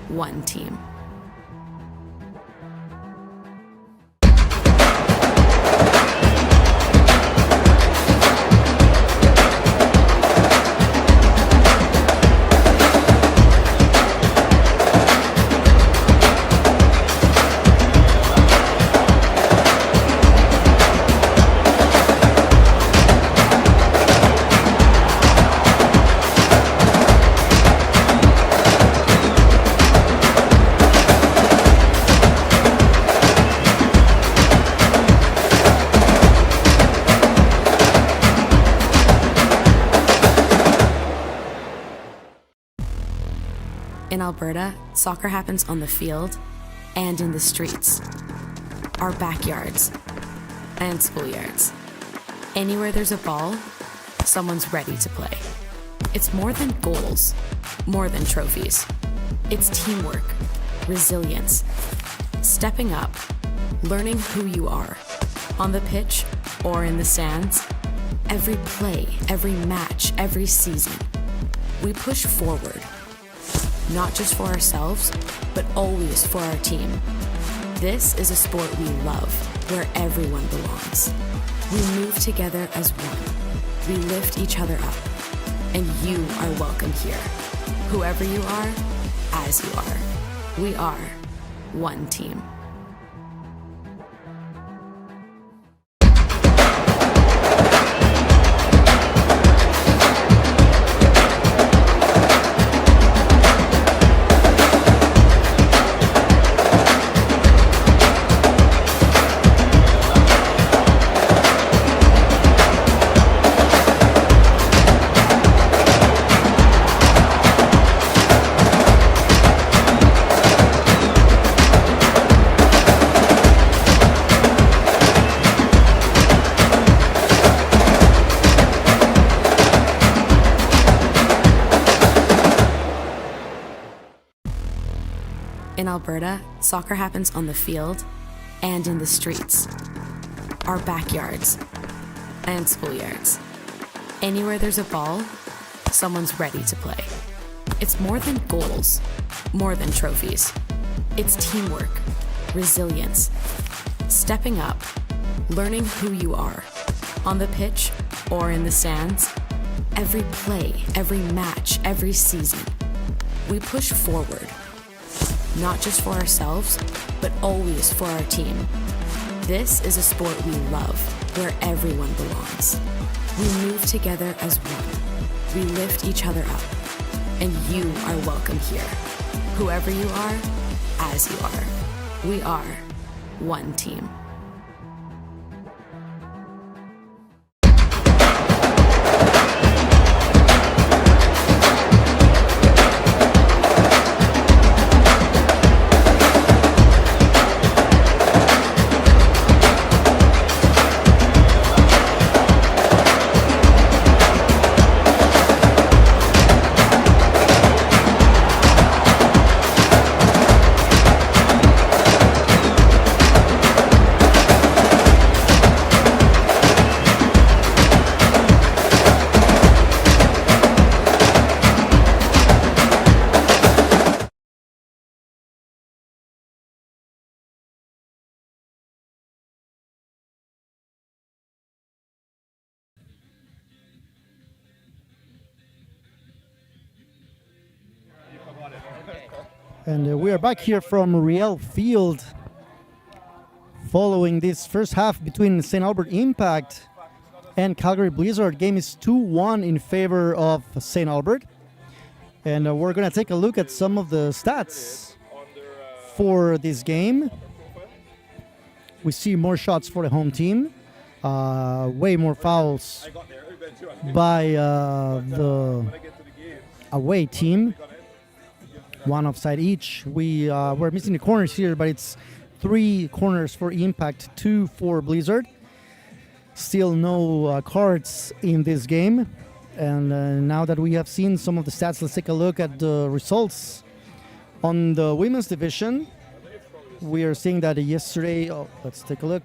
one team. In Alberta, soccer happens on the field and in the streets, our backyards and schoolyards. Anywhere there's a ball, someone's ready to play. It's more than goals, more than trophies. It's teamwork, resilience, stepping up, learning who you are, on the pitch or in the stands. Every play, every match, every season, we push forward, not just for ourselves, but always for our team. This is a sport we love, where everyone belongs. We move together as one. We lift each other up, and you are welcome here. Whoever you are, as you are. We are one team. In Alberta, soccer happens on the field and in the streets, our backyards and schoolyards. Anywhere there's a ball, someone's ready to play. It's more than goals, more than trophies. It's teamwork, resilience, stepping up, learning who you are, on the pitch or in the stands. Every play, every match, every season, we push forward, not just for ourselves, but always for our team. This is a sport we love, where everyone belongs. We move together as one. We lift each other up, and you are welcome here. Whoever you are, as you are. We are one team. And we are back here from Riel Field following this first half between St. Albert Impact and Calgary Blizzard. Game is 2-1 in favor of St. Albert. And we're going to take a look at some of the stats for this game. We see more shots for the home team. way more fouls by the away team. One offside each. We're missing the corners here, but it's 3 corners for Impact, 2 for Blizzard. Still no cards in this game. And now that we have seen some of the stats, let's take a look at the results. On the women's division, we are seeing that yesterday, let's take a look.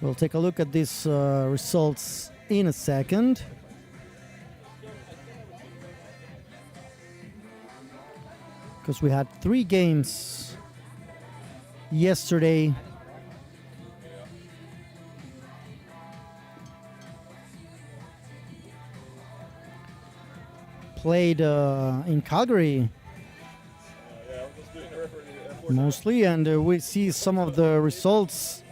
We'll take a look at these results in a second. Because we had 3 games yesterday. Played in Calgary mostly, and we see some of the results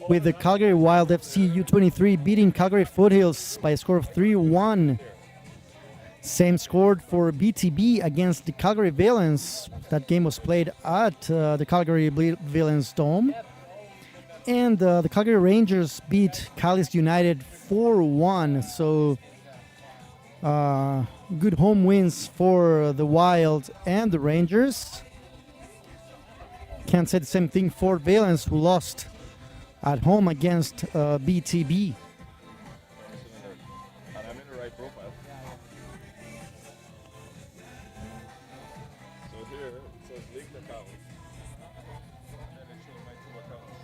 with the Calgary Wild FC U23 beating Calgary Foothills by a score of 3-1. Same scored for BTB against the Calgary Villains. That game was played at the Calgary Villains Dome. And the Calgary Rangers beat Calist United 4-1. So good home wins for the Wild and the Rangers. Can't say the same thing for Valence, who lost at home against BTB. And I'm in the right profile. So here it says linked account. And it shows my 2 accounts.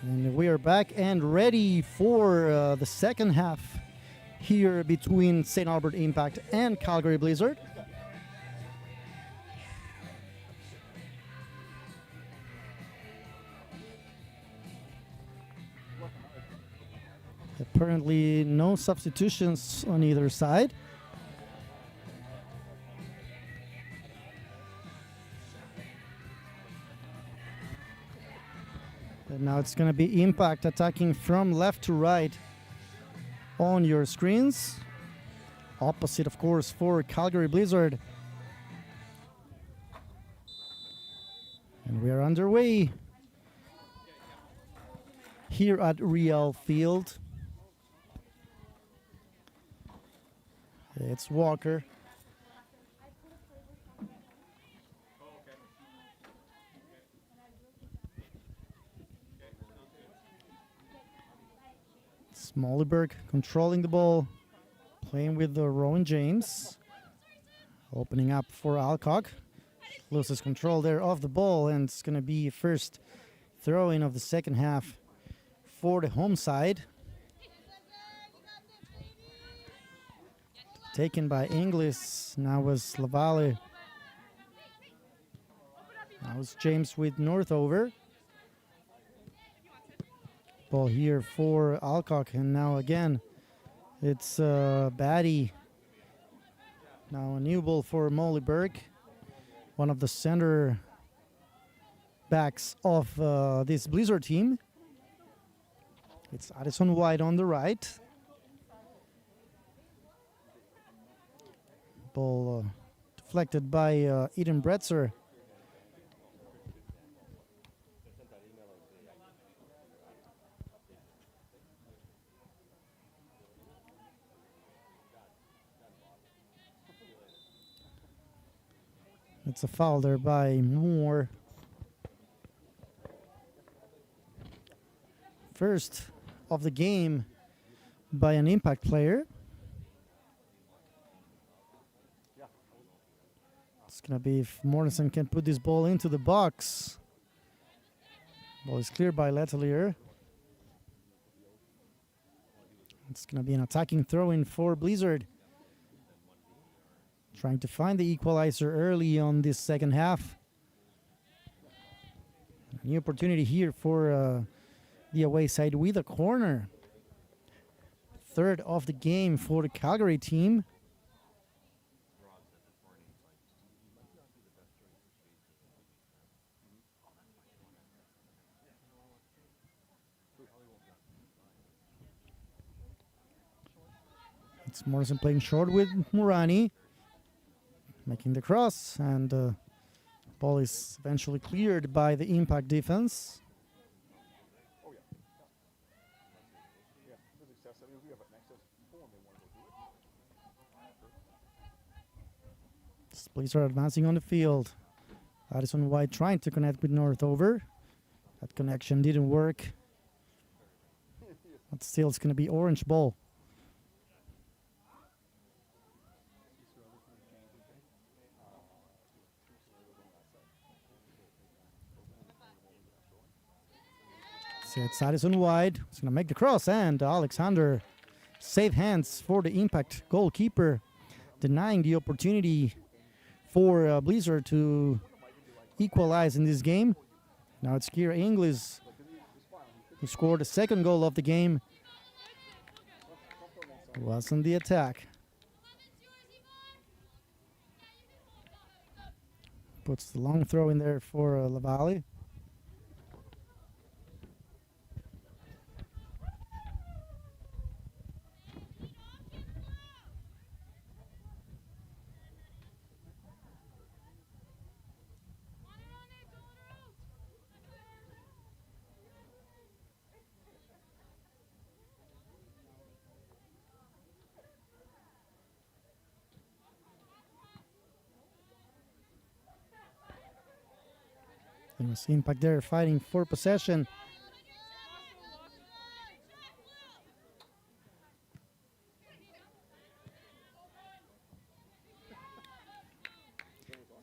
And we are back and ready for the second half here between St. Albert Impact and Calgary Blizzard. Apparently no substitutions on either side. And now it's going to be Impact attacking from left to right on your screens. Opposite, of course, for Calgary Blizzard. And we are underway here at Riel Field. It's Walker. Smollyberg controlling the ball, playing with the Rowan James, opening up for Alcock. Loses control there of the ball, and it's going to be first throw-in of the second half for the home side. Taken by Inglis. Now was Lavalle. Now was James with Northover. Ball here for Alcock, and now again it's Batty. Now a new ball for Mollyberg, one of the center backs of this Blizzard team. It's Addison White on the right. Ball deflected by Eden Bretzer. It's a foul there by Moore. First of the game by an Impact player. It's going to be if Morrison can put this ball into the box. Ball is cleared by Letelier. It's going to be an attacking throw-in for Blizzard. Trying to find the equalizer early on this second half. A new opportunity here for the away side with a corner. Third of the game for the Calgary team. It's Morrison playing short with Murani. Making the cross, and ball is eventually cleared by the Impact defense. Splies are advancing on the field. Addison White trying to connect with Northover. That connection didn't work. But still, it's going to be orange ball. So it's Addison White. He's going to make the cross, and Alexander save hands for the Impact goalkeeper, denying the opportunity for Blizzard to equalize in this game. Now it's Kira Inglis who scored the second goal of the game. Was on the attack. Puts the long throw in there for Lavalle. There was Impact there fighting for possession.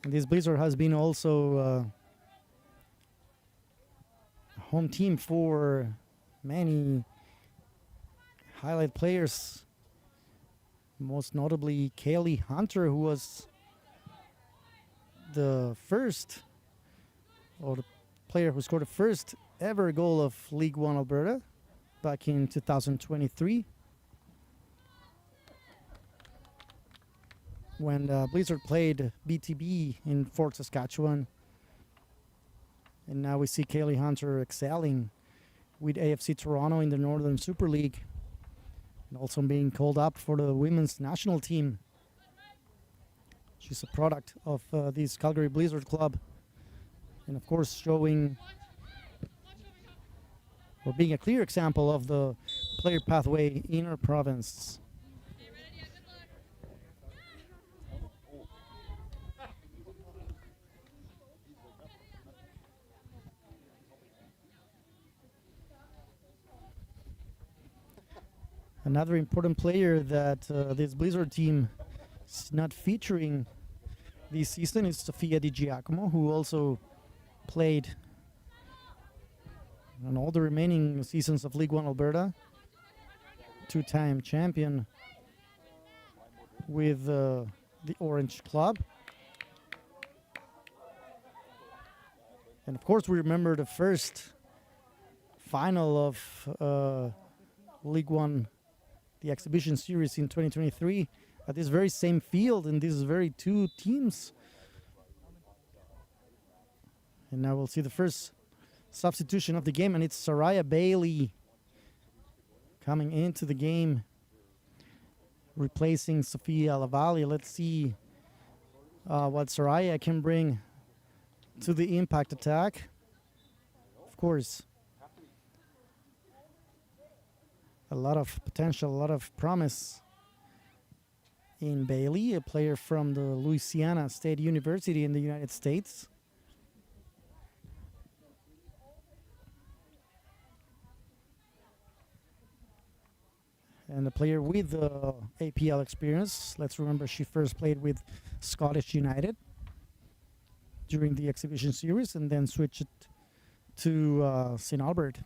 And this Blizzard has been also a home team for many highlight players, most notably Kaylee Hunter, who was the first, or the player who scored the first ever goal of League One Alberta back in 2023, when Blizzard played BTB in Fort Saskatchewan. And now we see Kaylee Hunter excelling with AFC Toronto in the Northern Super League, and also being called up for the women's national team. She's a product of this Calgary Blizzard club, and of course showing or being a clear example of the player pathway in our province. Another important player that this Blizzard team is not featuring this season is Sofia Di Giacomo, who also played on all the remaining seasons of League One Alberta. Two-time champion with the Orange Club. And of course we remember the first final of League One, the exhibition series in 2023, at this very same field in these very two teams. And now we'll see the first substitution of the game, and it's Soraya Bailey coming into the game, replacing Sofia Lavalle. Let's see what Soraya can bring to the impact attack. Of course, a lot of potential, a lot of promise in Bailey, a player from the Louisiana State University in the United States. And a player with APL experience. Let's remember she first played with Scottish United during the exhibition series and then switched to St. Albert.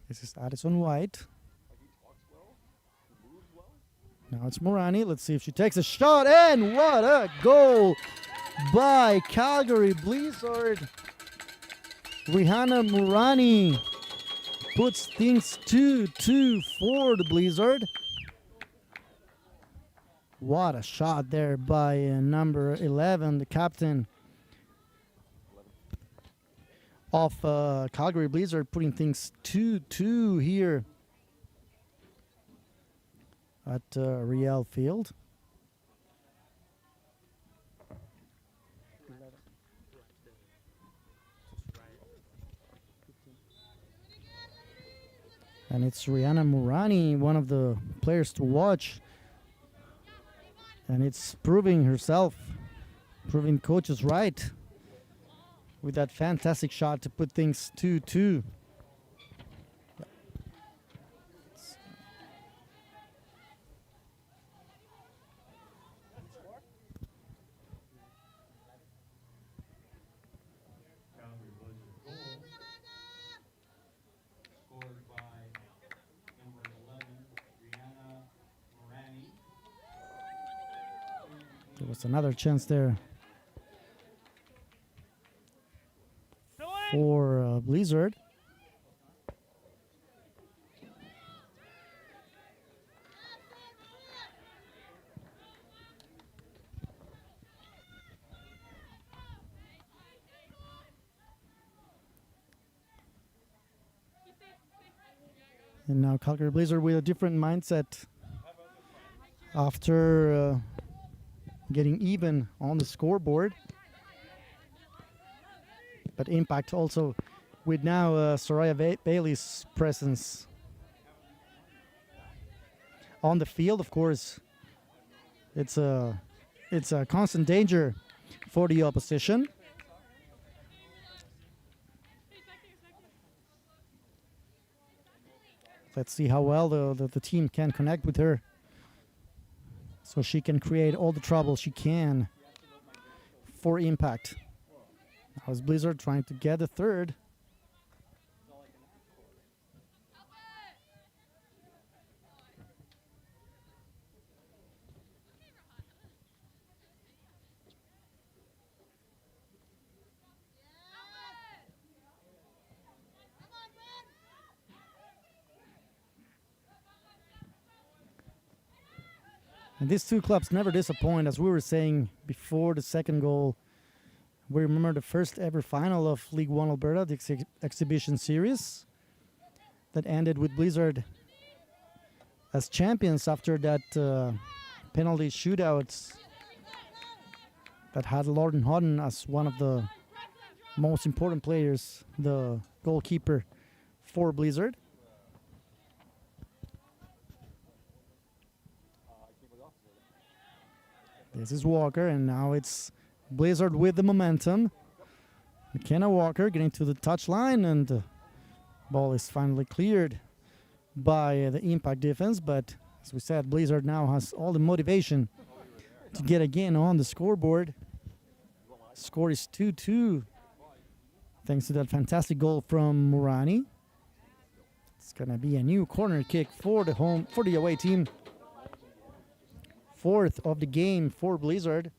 This is Addison White. Now it's Morani. Let's see if she takes a shot. And what a goal by Calgary Blizzard. Rihanna Morani puts things 2-2 for the Blizzard. What a shot there by number 11, the captain of Calgary Blizzard, putting things 2-2 here at Riel Field. And it's Rihanna Morani, one of the players to watch. And it's proving herself, proving coaches right with that fantastic shot to put things 2-2. Calgary Blizzard goal, scored by number 11, Rihanna Morani. There was another chance there for Blizzard. And now Calgary Blizzard with a different mindset after getting even on the scoreboard. But impact also with now Soraya Bailey's presence on the field. Of course, it's a constant danger for the opposition. Let's see how well the team can connect with her. so she can create all the trouble she can for Impact. Now is Blizzard trying to get the third. And these two clubs never disappoint, as we were saying before the second goal. We remember the first ever final of League One Alberta, the exhibition series, that ended with Blizzard as champions after that penalty shootout that had Lorden Hodden as one of the most important players, the goalkeeper for Blizzard. This is Walker, and now it's Blizzard with the momentum. McKenna Walker getting to the touchline, and the ball is finally cleared by the Impact defense. But as we said, Blizzard now has all the motivation to get again on the scoreboard. Score is 2-2, thanks to that fantastic goal from Murani. It's gonna be a new corner kick for the away team. Fourth of the game for Blizzard.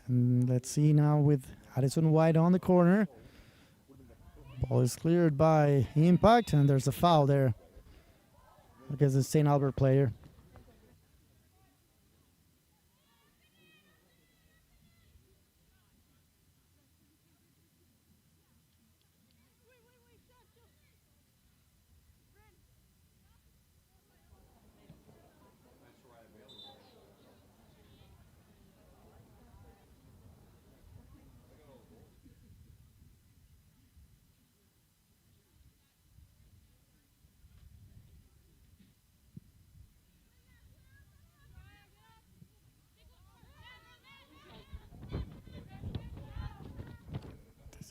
And let's see now with Addison White on the corner. Ball is cleared by Impact, and there's a foul there against the St. Albert player.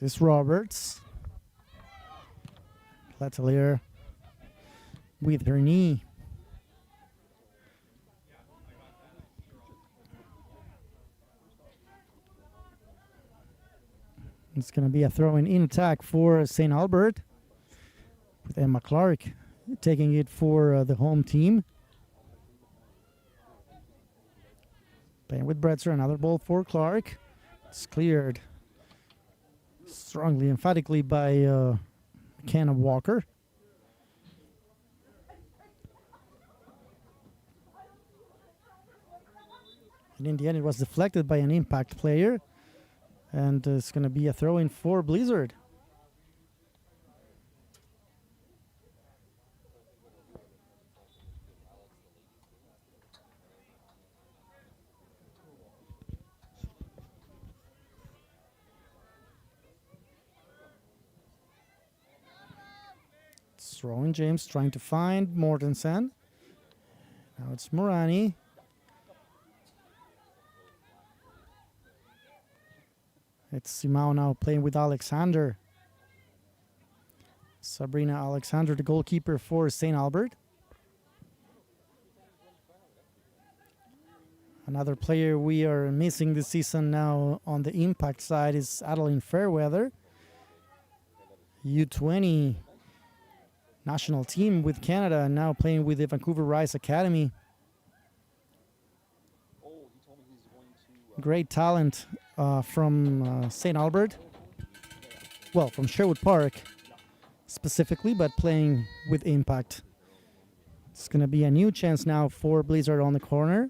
This is Roberts. Letelier with her knee. It's going to be a throw-in attack for St. Albert, with Emma Clark taking it for the home team. Playing with Bretzer, another ball for Clark. It's cleared strongly, emphatically by McKenna Walker. And in the end, it was deflected by an Impact player. And it's going to be a throw-in for Blizzard. Rowan James trying to find Mortensen. Now it's Morani. It's Simao now playing with Alexander. Sabrina Alexander, the goalkeeper for St. Albert. Another player we are missing this season now on the Impact side is Adeline Fairweather. U20 national team with Canada, now playing with the Vancouver Rise Academy. Great talent from St. Albert. Well, from Sherwood Park specifically, but playing with Impact. It's going to be a new chance now for Blizzard on the corner.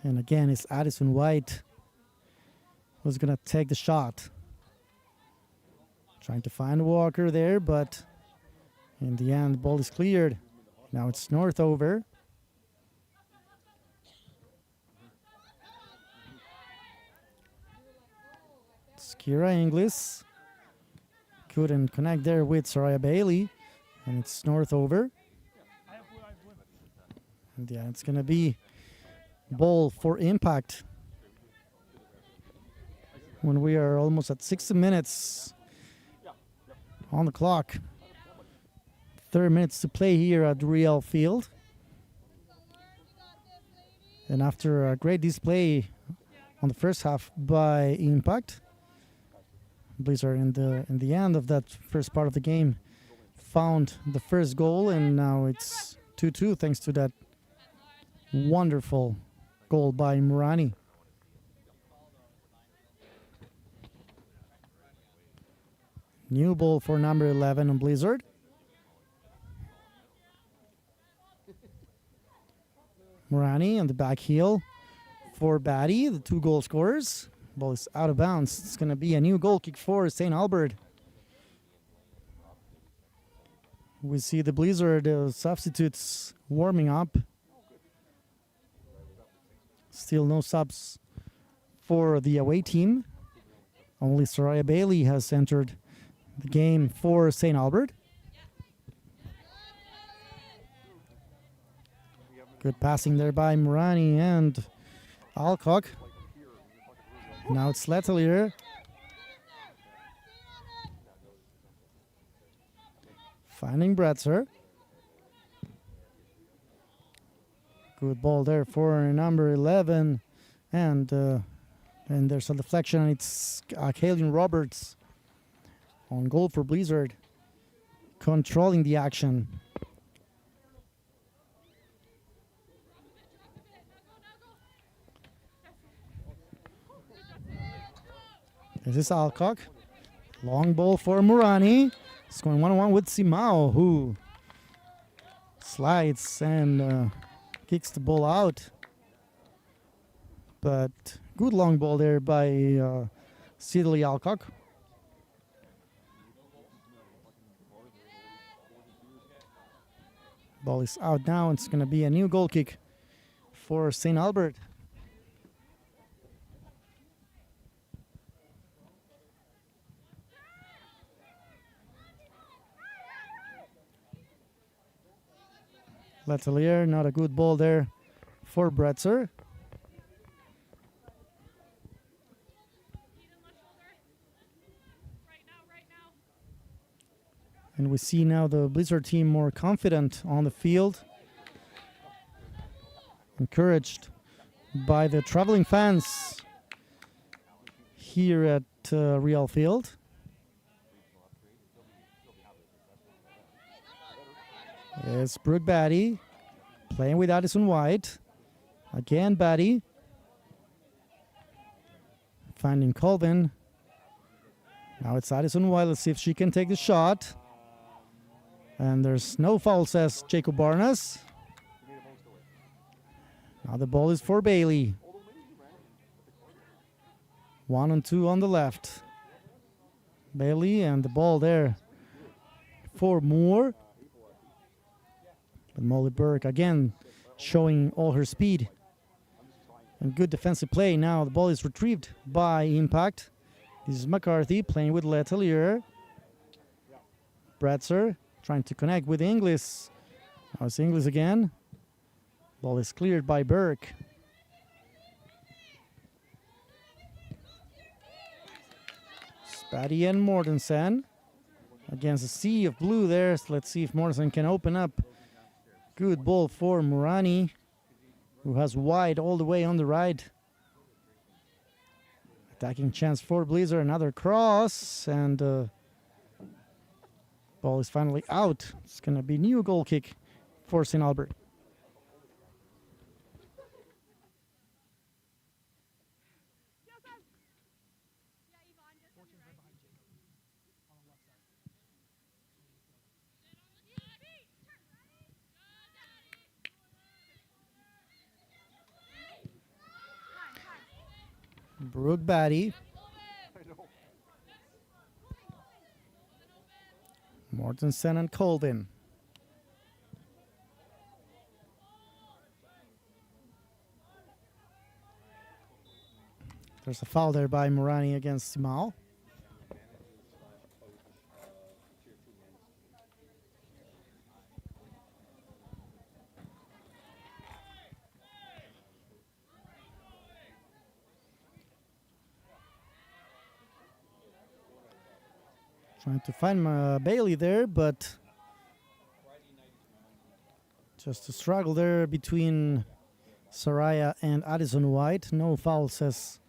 And again, it's Addison White who's going to take the shot. Trying to find Walker there, but in the end, the ball is cleared. Now it's Northover. It's Kira Inglis. Couldn't connect there with Soraya Bailey. And it's north over. And yeah, it's going to be ball for Impact. When we are almost at 60 minutes on the clock. 30 minutes to play here at Riel Field. And after a great display on the first half by Impact, Blizzard in the end of that first part of the game found the first goal, and now it's 2-2 thanks to that wonderful goal by Murani. New ball for number 11 on Blizzard. Murani on the back heel for Batty, the 2 goal scorers. Ball is out of bounds. It's going to be a new goal kick for St. Albert. We see the Blizzard substitutes warming up. Still no subs for the away team. Only Soraya Bailey has entered the game for St. Albert. Good passing there by Murani and Alcock. Now it's Letelier. Finding Bretzer. Good ball there for number 11. And there's a deflection. It's Kaylin Roberts on goal for Blizzard. Controlling the action. This is Alcock. Long ball for Murani. It's going 1-on-1 with Simao, who slides and kicks the ball out. But good long ball there by Sidley Alcock. Ball is out now. It's going to be a new goal kick for St. Albert. Letelier, not a good ball there for Bretzer. And we see now the Blizzard team more confident on the field. Encouraged by the traveling fans here at Riel Field. It's Brooke Batty playing with Addison White. Again, Batty. Finding Colvin. Now it's Addison White. Let's see if she can take the shot. And there's no foul, says Jacob Barnes. Now the ball is for Bailey. 1-2 on the left. Bailey and the ball there for Moore. But Molly Burke again showing all her speed. And good defensive play. Now the ball is retrieved by Impact. This is McCarthy playing with Letelier. Bretzer trying to connect with Inglis. Now it's Inglis again. Ball is cleared by Burke. Spatty and Mortensen against a sea of blue there. So let's see if Mortensen can open up. Good ball for Murani, who has White all the way on the right. Attacking chance for Blizzard. Another cross, and ball is finally out. It's going to be new goal kick for St. Albert. Brooke Batty. Mortensen and Colvin. There's a foul there by Murani against Simao. Trying to find Bailey there, but just a struggle there between Saraya and Addison White. No foul, says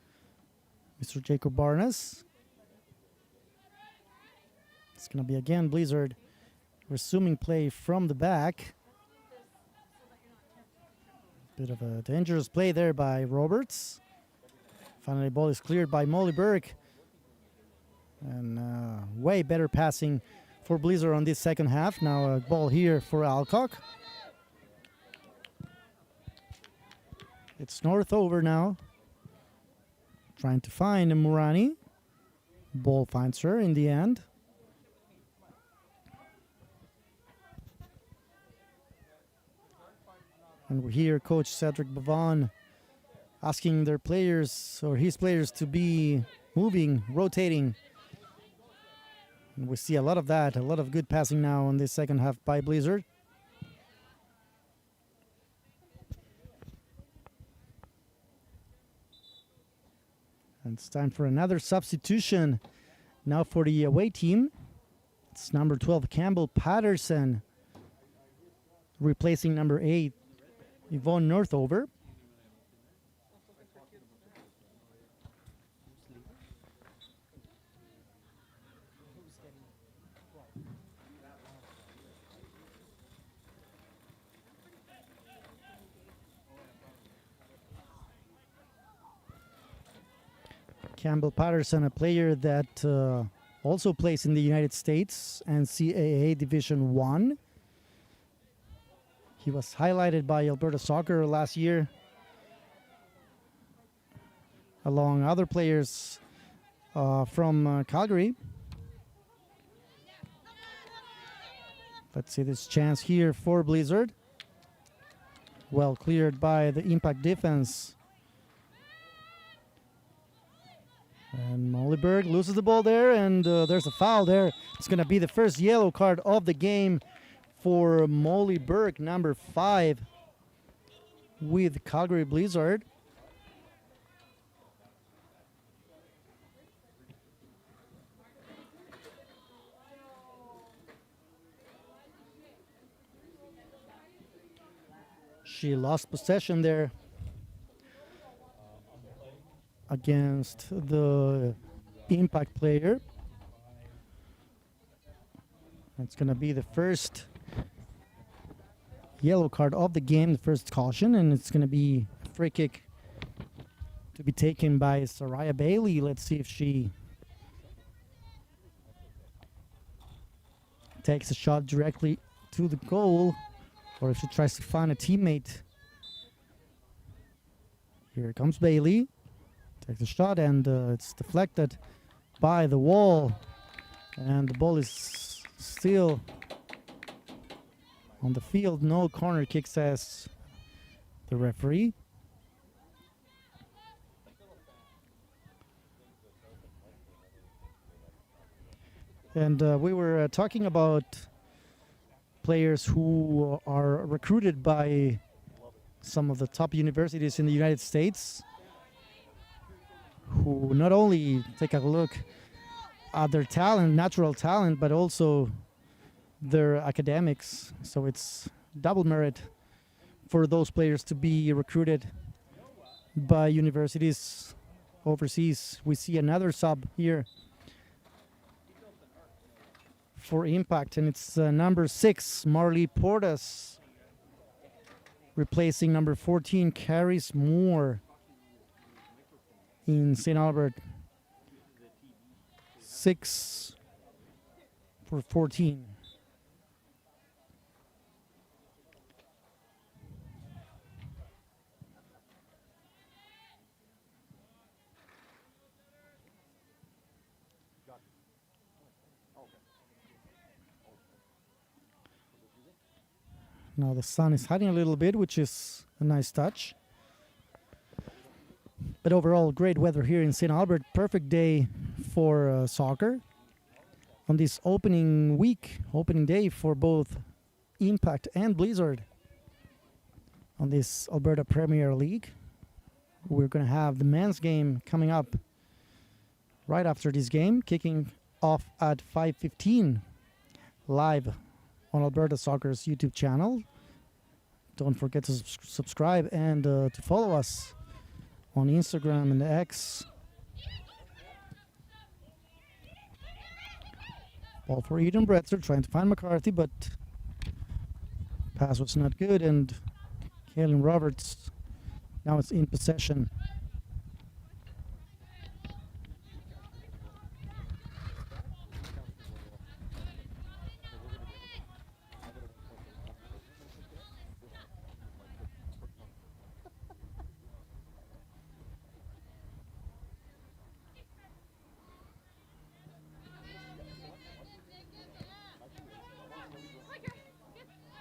Mr. Jacob Barnes. It's going to be again Blizzard resuming play from the back. Bit of a dangerous play there by Roberts. Finally, ball is cleared by Molly Burke. And way better passing for Blizzard on this second half. Now a ball here for Alcock. It's north over now. Trying to find Murani. Ball finds her in the end. And we hear Coach Cedric Bavon asking their players, or his players, to be moving, rotating. And we see a lot of that, a lot of good passing now in this second half by Blizzard. And it's time for another substitution now for the away team. It's number 12, Campbell Patterson, replacing number 8, Yvonne Northover. Campbell Patterson, a player that also plays in the United States and CAA Division 1. He was highlighted by Alberta Soccer last year, along other players from Calgary. Let's see this chance here for Blizzard. Well cleared by the Impact defense. And Mollyberg loses the ball there, and there's a foul there. It's going to be the first yellow card of the game for Mollyberg, number 5, with Calgary Blizzard. She lost possession there against the Impact player. It's going to be the first yellow card of the game, the first caution, and it's going to be a free kick to be taken by Saraya Bailey. Let's see if she takes a shot directly to the goal or if she tries to find a teammate. Here comes Bailey. Takes the shot, and it's deflected by the wall, and the ball is still on the field. No corner kick, says the referee. And we were talking about players who are recruited by some of the top universities in the United States, who not only take a look at their talent, natural talent, but also their academics. So it's double merit for those players to be recruited by universities overseas. We see another sub here for Impact, and it's number 6, Marley Portas, replacing number 14, Caris Moore, in St. Albert. 6 for 14. Now the sun is hiding a little bit, which is a nice touch. But overall, great weather here in St. Albert. Perfect day for soccer. On this opening day for both Impact and Blizzard. On this Alberta Premier League. We're going to have the men's game coming up right after this game, kicking off at 5:15 live on Alberta Soccer's YouTube channel. Don't forget to subscribe and to follow us on Instagram and X. Ball for Eden Bretzer, trying to find McCarthy, but pass was not good, and Kaylin Roberts now it's in possession.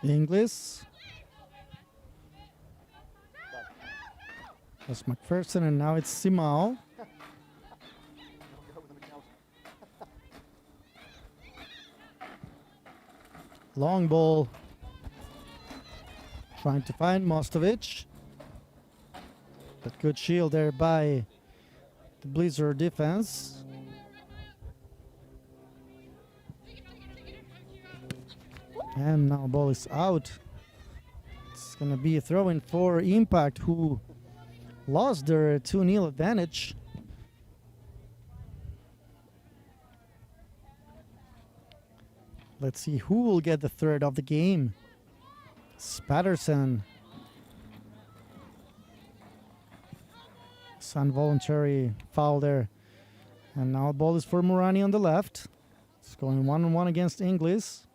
Inglis. That's McPherson, and now it's Simao. Long ball. Trying to find Mostovic. But good shield there by the Blizzard defense. And now ball is out. It's going to be a throw-in for Impact, who lost their 2-0 advantage. Let's see who will get the third of the game. Spatterson. Some voluntary foul there. And now ball is for Morani on the left. It's going 1-on-1 against Inglis.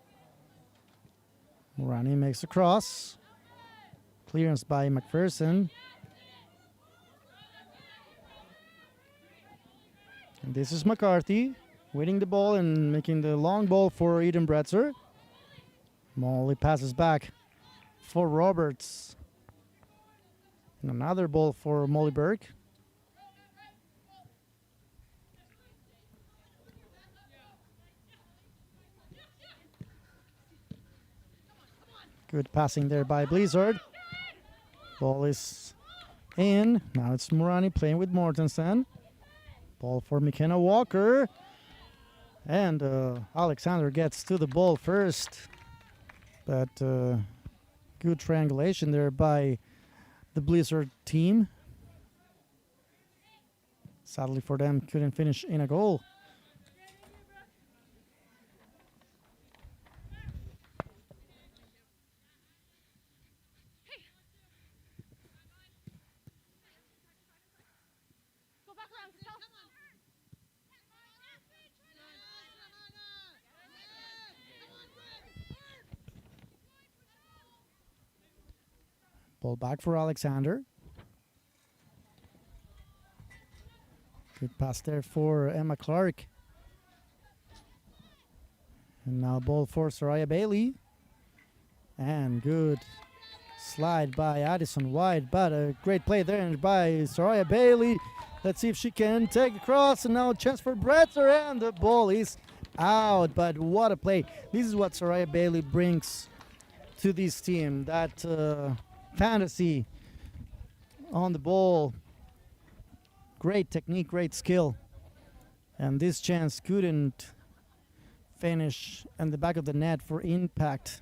Morani makes a cross. Clearance by McPherson. And this is McCarthy winning the ball and making the long ball for Eden Bretzer. Molly passes back for Roberts. And another ball for Molly Burke. Good passing there by Blizzard. Ball is in. Now it's Morani playing with Mortensen. Ball for McKenna Walker. And Alexander gets to the ball first. But good triangulation there by the Blizzard team. Sadly for them, couldn't finish in a goal. Ball back for Alexander. Good pass there for Emma Clark. And now ball for Soraya Bailey. And good slide by Addison White, but a great play there by Soraya Bailey. Let's see if she can take the cross, and now a chance for Bretzer, and the ball is out. But what a play. This is what Soraya Bailey brings to this team. That fantasy on the ball. Great technique, great skill. And this chance couldn't finish in the back of the net for Impact.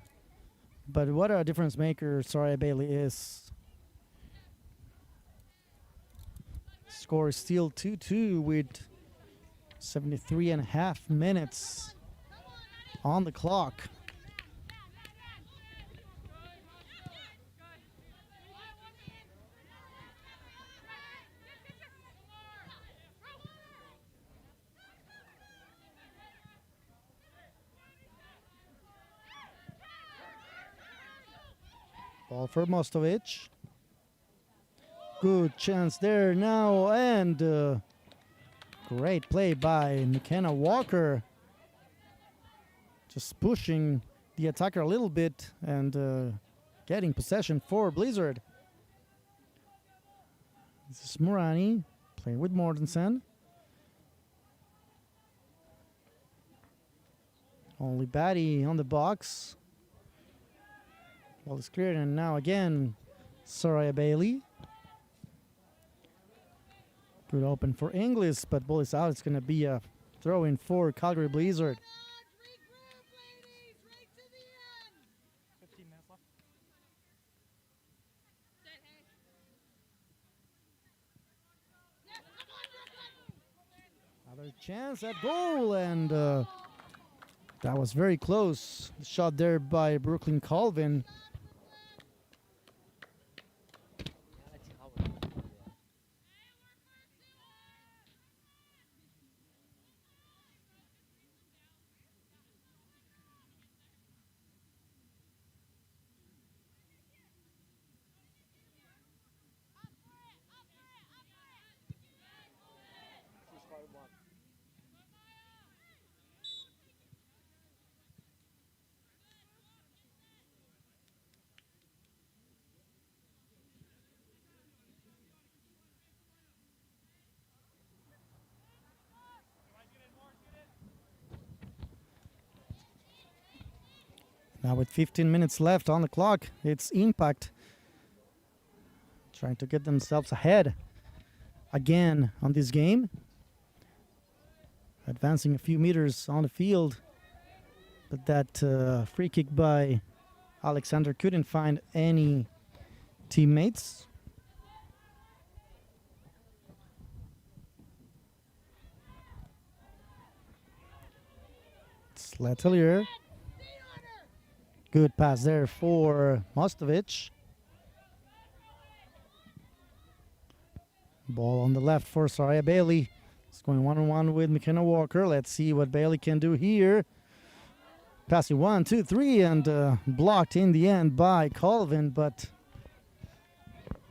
But what a difference maker Soraya Bailey is. Score is still 2-2 with 73.5 minutes on the clock. Ball for Mostovic. Good chance there now, and great play by McKenna Walker. Just pushing the attacker a little bit and getting possession for Blizzard. This is Morani playing with Mortensen. Only Batty on the box. Ball is cleared, and now again Soraya Bailey. Good open for Inglis, but ball is out. It's going to be a throw in for Calgary Blizzard. 15 minutes left. Another chance at goal, and that was very close. Shot there by Brooklyn Colvin. Now with 15 minutes left on the clock, it's Impact trying to get themselves ahead again on this game. Advancing a few meters on the field, but that free kick by Alexander couldn't find any teammates. It's Letelier. Good pass there for Mostovic. Ball on the left for Soraya Bailey. It's going one-on-one with McKenna Walker. Let's see what Bailey can do here. Passing 1, 2, 3, and blocked in the end by Colvin, but it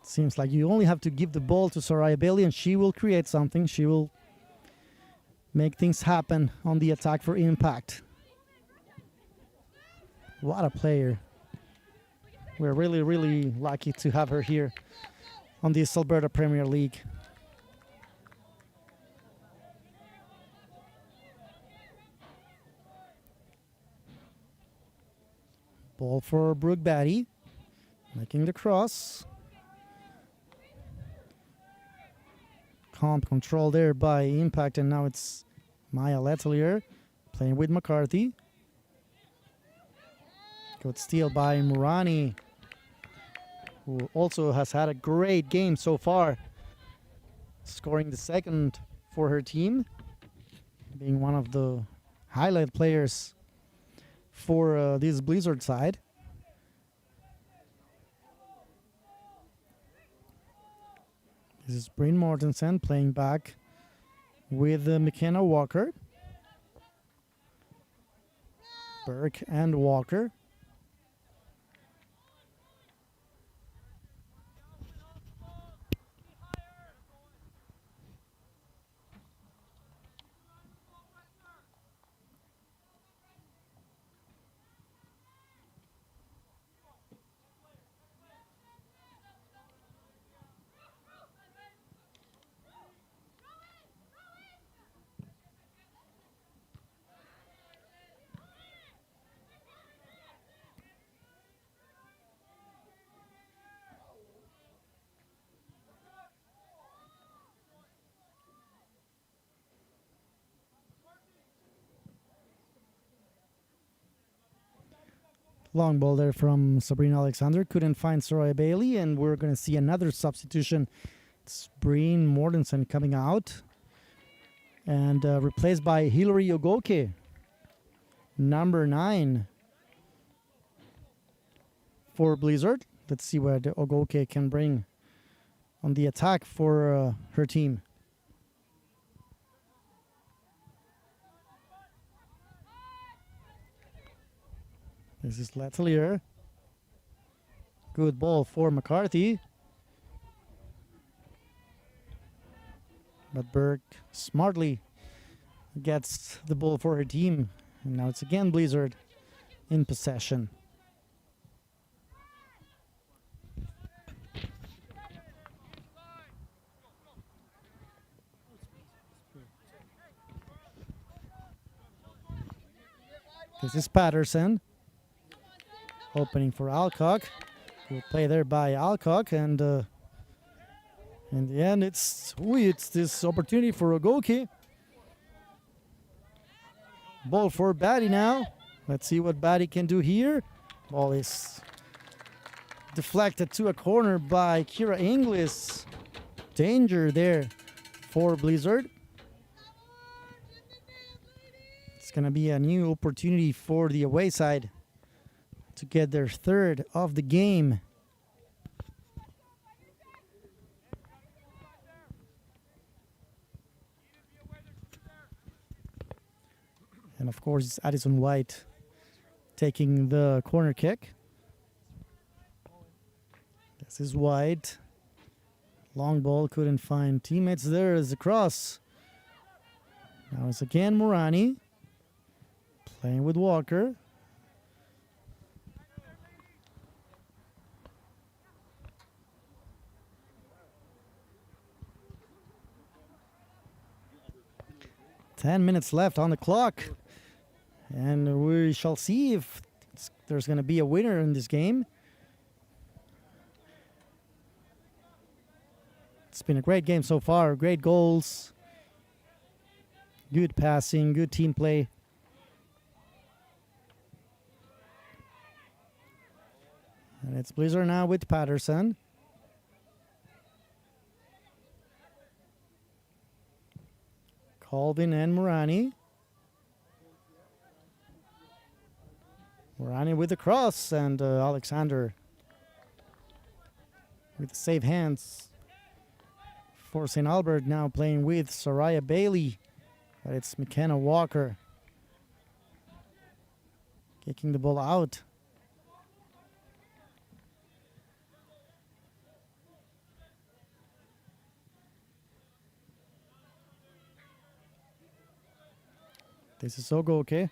seems like you only have to give the ball to Soraya Bailey and she will create something. She will make things happen on the attack for Impact. What a player. We're really, really lucky to have her here on this Alberta Premier League. Ball for Brooke Batty, making the cross. Comp control there by Impact, and now it's Maya Letelier playing with McCarthy. Good steal by Murani, who also has had a great game so far, scoring the second for her team, being one of the highlight players for this Blizzard side. This is Bryn Mortensen playing back with McKenna Walker. Burke and Walker. Long ball there from Sabrina Alexander. Couldn't find Soraya Bailey, and we're going to see another substitution. It's Breen Mortensen coming out and replaced by Hillary Ogoke, number 9 for Blizzard. Let's see what Ogoke can bring on the attack for her team. This is Letelier. Good ball for McCarthy. But Burke smartly gets the ball for her team. And now it's again Blizzard in possession. This is Patterson. Opening for Alcock. Good play there by Alcock, and in the end, it's this opportunity for Ogoke. Ball for Batty now. Let's see what Batty can do here. Ball is deflected to a corner by Kira Inglis. Danger there for Blizzard. It's going to be a new opportunity for the away side to get their third of the game. And of course, it's Addison White taking the corner kick. This is White. Long ball, couldn't find teammates there as a cross. Now it's again Morani. Playing with Walker. Ten minutes left on the clock. And we shall see if there's going to be a winner in this game. It's been a great game so far. Great goals. Good passing. Good team play. And it's Blizzard now with Patterson. Colvin and Morani. Morani with the cross, and Alexander with the safe hands for St. Albert, now playing with Soraya Bailey. But it's McKenna Walker kicking the ball out. This is Ogo, okay?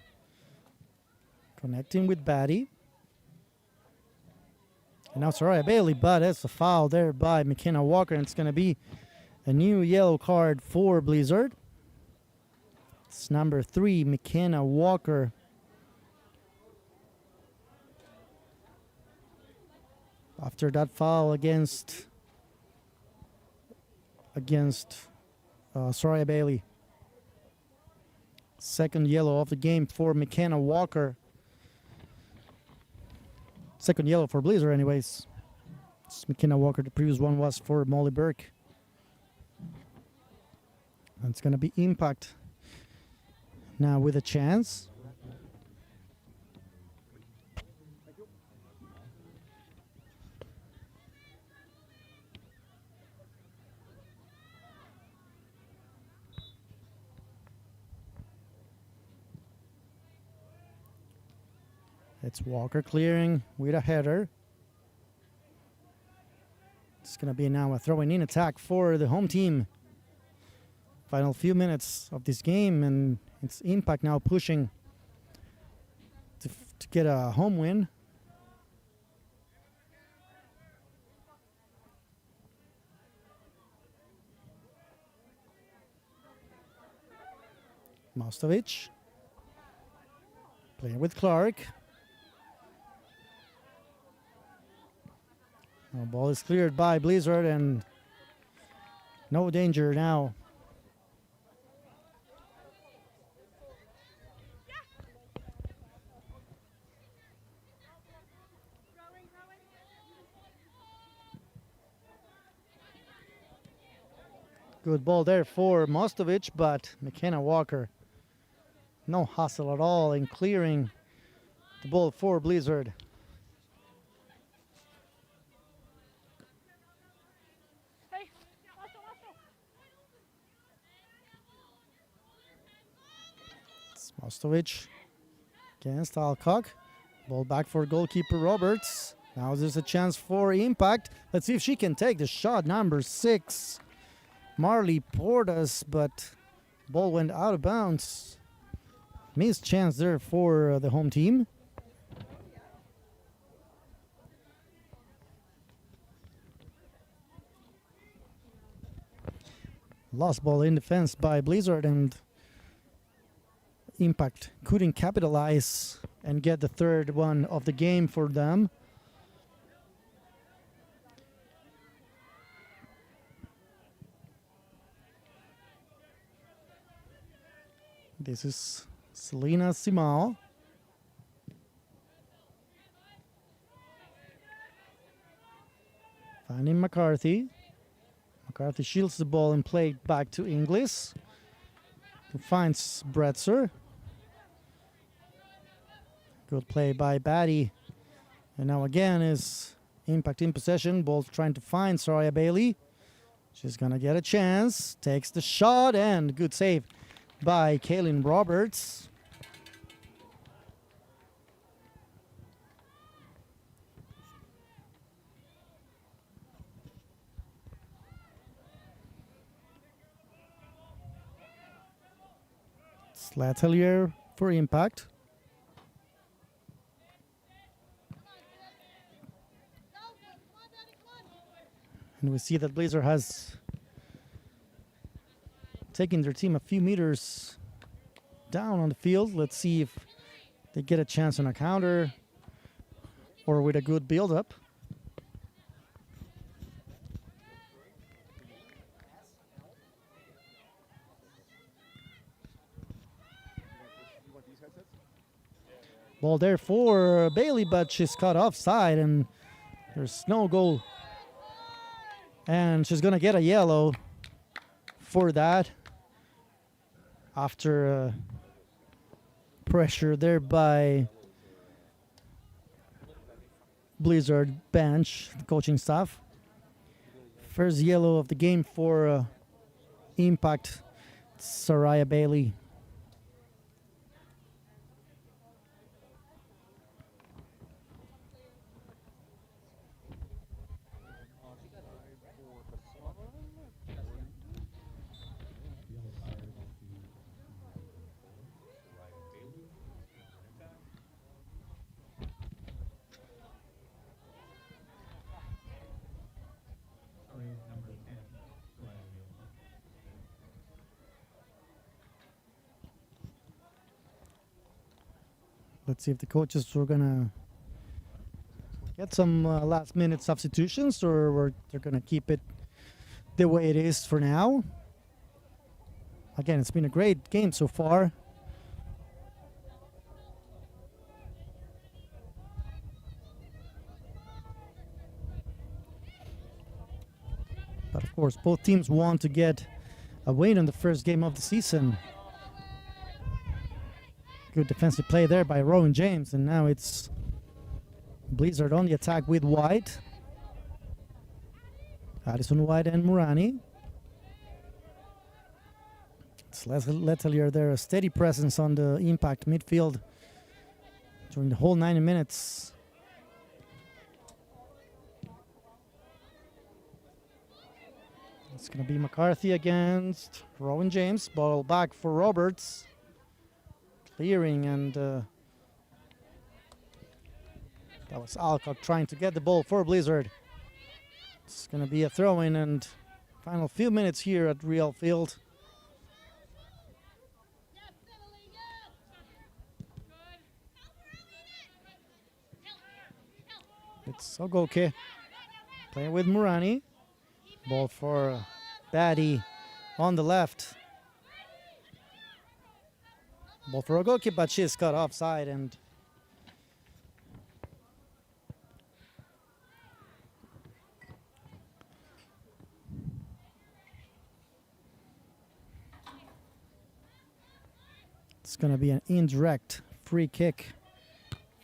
Connecting with Batty. And now Soraya Bailey, but that's a foul there by McKenna Walker, and it's going to be a new yellow card for Blizzard. It's number 3, McKenna Walker. After that foul against Soraya Bailey. Second yellow of the game for McKenna Walker. Second yellow for Blizzard anyways. It's McKenna Walker. The previous one was for Molly Burke. And it's going to be Impact now with a chance. It's Walker clearing with a header. It's going to be now a throwing in attack for the home team. Final few minutes of this game, and it's Impact now pushing to get a home win. Mostovic playing with Clark. The ball is cleared by Blizzard, and no danger now. Good ball there for Mostovic, but McKenna Walker, no hustle at all in clearing the ball for Blizzard. Mostovic against Alcock. Ball back for goalkeeper Roberts. Now there's a chance for Impact. Let's see if she can take the shot. Number 6, Marley Portas, but ball went out of bounds. Missed chance there for the home team. Lost ball in defense by Blizzard, and Impact couldn't capitalize and get the third one of the game for them. This is Selena Simao. Finding McCarthy. McCarthy shields the ball and play back to Inglis. Who finds Bretzer. Good play by Batty. And now again is Impact in possession. Ball trying to find Soraya Bailey. She's going to get a chance. Takes the shot and good save by Kaylin Roberts. Slatelier for Impact. And we see that Blazer has taken their team a few meters down on the field. Let's see if they get a chance on a counter or with a good build-up. Ball there for Bailey, but she's caught offside and there's no goal. And she's going to get a yellow for that after pressure there by Blizzard bench, the coaching staff. First yellow of the game for Impact, Soraya Bailey. Let's see if the coaches are gonna get some last-minute substitutions, or they're gonna keep it the way it is for now. Again, it's been a great game so far. But of course, both teams want to get a win in the first game of the season. Good defensive play there by Rowan James, and now it's Blizzard on the attack with White. Addison White and Murani. It's Letelier there, a steady presence on the Impact midfield during the whole 90 minutes. It's going to be McCarthy against Rowan James. Ball back for Roberts. Clearing, and that was Alcock trying to get the ball for Blizzard. It's going to be a throw-in, and final few minutes here at Riel Field. It's Ogoke playing with Murani. Ball for Batty on the left. Ball for Ogoke, but she's cut offside, and it's going to be an indirect free kick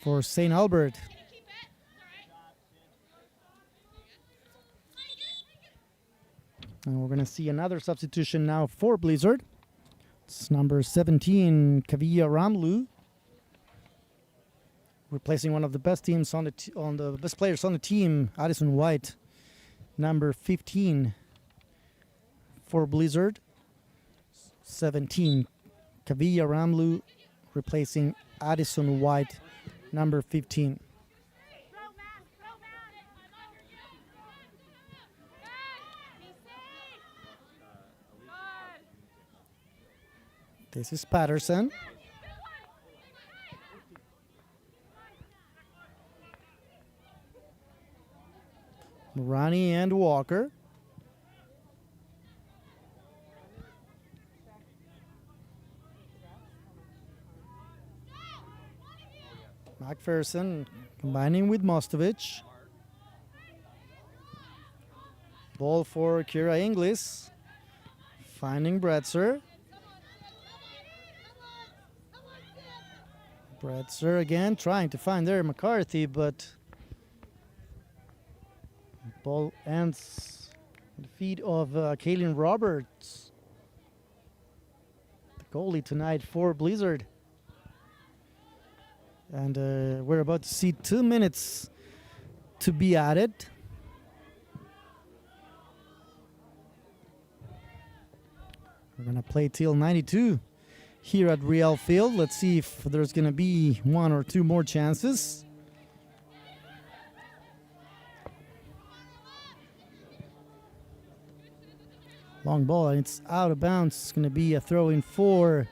for St. Albert. And we're going to see another substitution now for Blizzard. It's number 17, Kavia Ramlu, replacing one of the best teams on the best players on the team, Addison White. Number 15 for Blizzard, 17, Kavia Ramlu, replacing Addison White, number 15. This is Patterson. Murani and Walker. McPherson combining with Mostovich. Ball for Kira Inglis. Finding Bretzer. Bretzer again trying to find there McCarthy, but ball ends at the feet of Kaylin Roberts, the goalie tonight for Blizzard. And we're about to see 2 minutes to be added. We're going to play till 92 here at Riel Field. Let's see if there's going to be 1 or 2 more chances. Long ball, and it's out of bounds. It's going to be a throw in for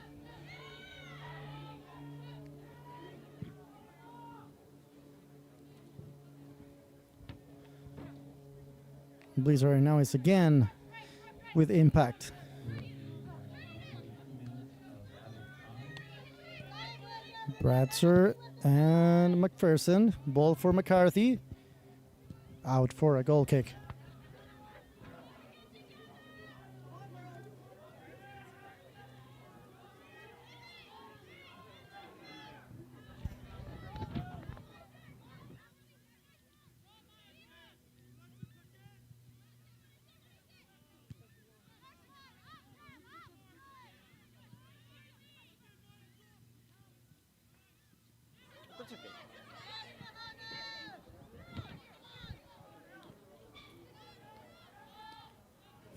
Blizzard. Now it's again with Impact. Bratzer and McPherson. Ball for McCarthy. Out for a goal kick.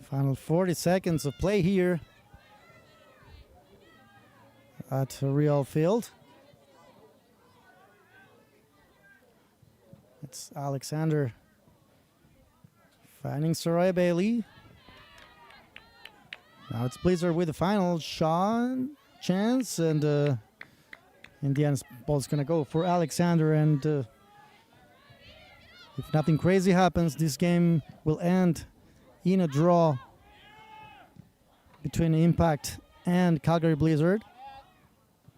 Final 40 seconds of play here at Riel Field. It's Alexander finding Soraya Bailey. Now it's Blizzard with the final shot chance, and in the end, ball's gonna go for Alexander. And if nothing crazy happens, this game will end in a draw between Impact and Calgary Blizzard,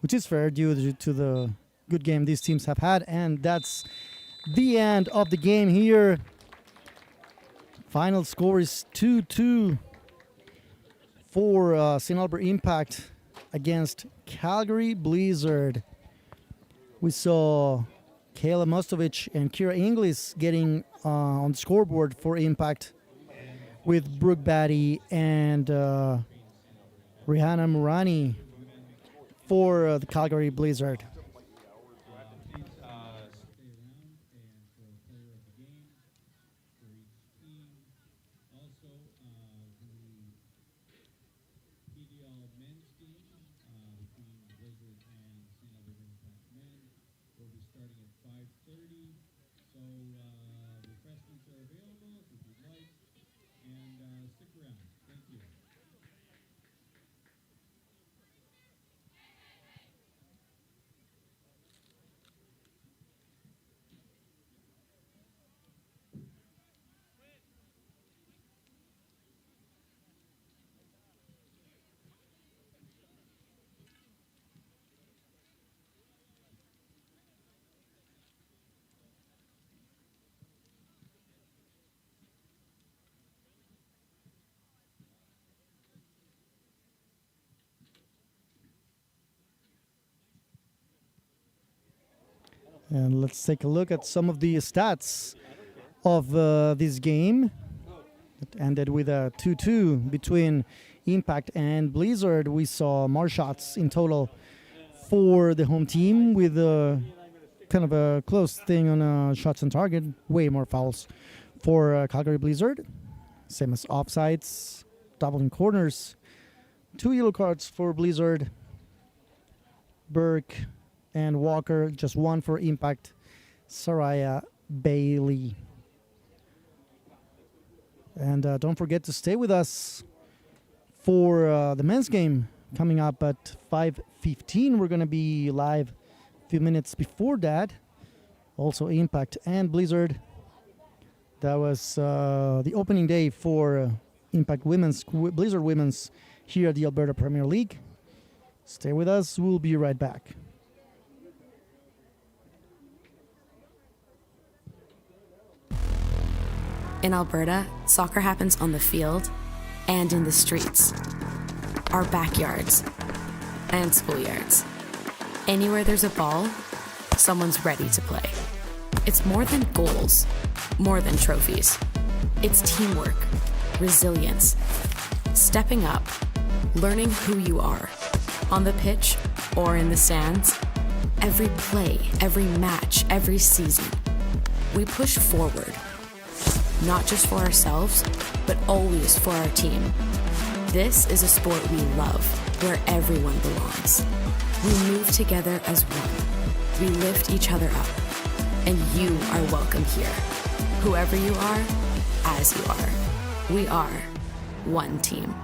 which is fair due to the good game these teams have had. And that's the end of the game here. Final score is 2-2 for St. Albert Impact against Calgary Blizzard. We saw Kayla Mostovich and Kira Inglis getting on the scoreboard for Impact, with Brooke Batty and Rihanna Murani for the Calgary Blizzard. And let's take a look at some of the stats of this game. It ended with a 2-2 between Impact and Blizzard. We saw more shots in total for the home team, with kind of a close thing on shots on target. Way more fouls for Calgary Blizzard. Same as offsides, doubling corners. 2 yellow cards for Blizzard. Burke and Walker, just 1 for Impact, Soraya Bailey. And don't forget to stay with us for the men's game coming up at 5:15. We're going to be live a few minutes before that. Also Impact and Blizzard. That was the opening day for Impact Women's, Blizzard Women's here at the Alberta Premier League. Stay with us. We'll be right back. In Alberta, soccer happens on the field and in the streets, our backyards, and schoolyards. Anywhere there's a ball, someone's ready to play. It's more than goals, more than trophies. It's teamwork, resilience, stepping up, learning who you are, on the pitch or in the stands. Every play, every match, every season, we push forward, not just for ourselves, but always for our team. This is a sport we love, where everyone belongs. We move together as one. We lift each other up, and you are welcome here. Whoever you are, as you are. We are one team.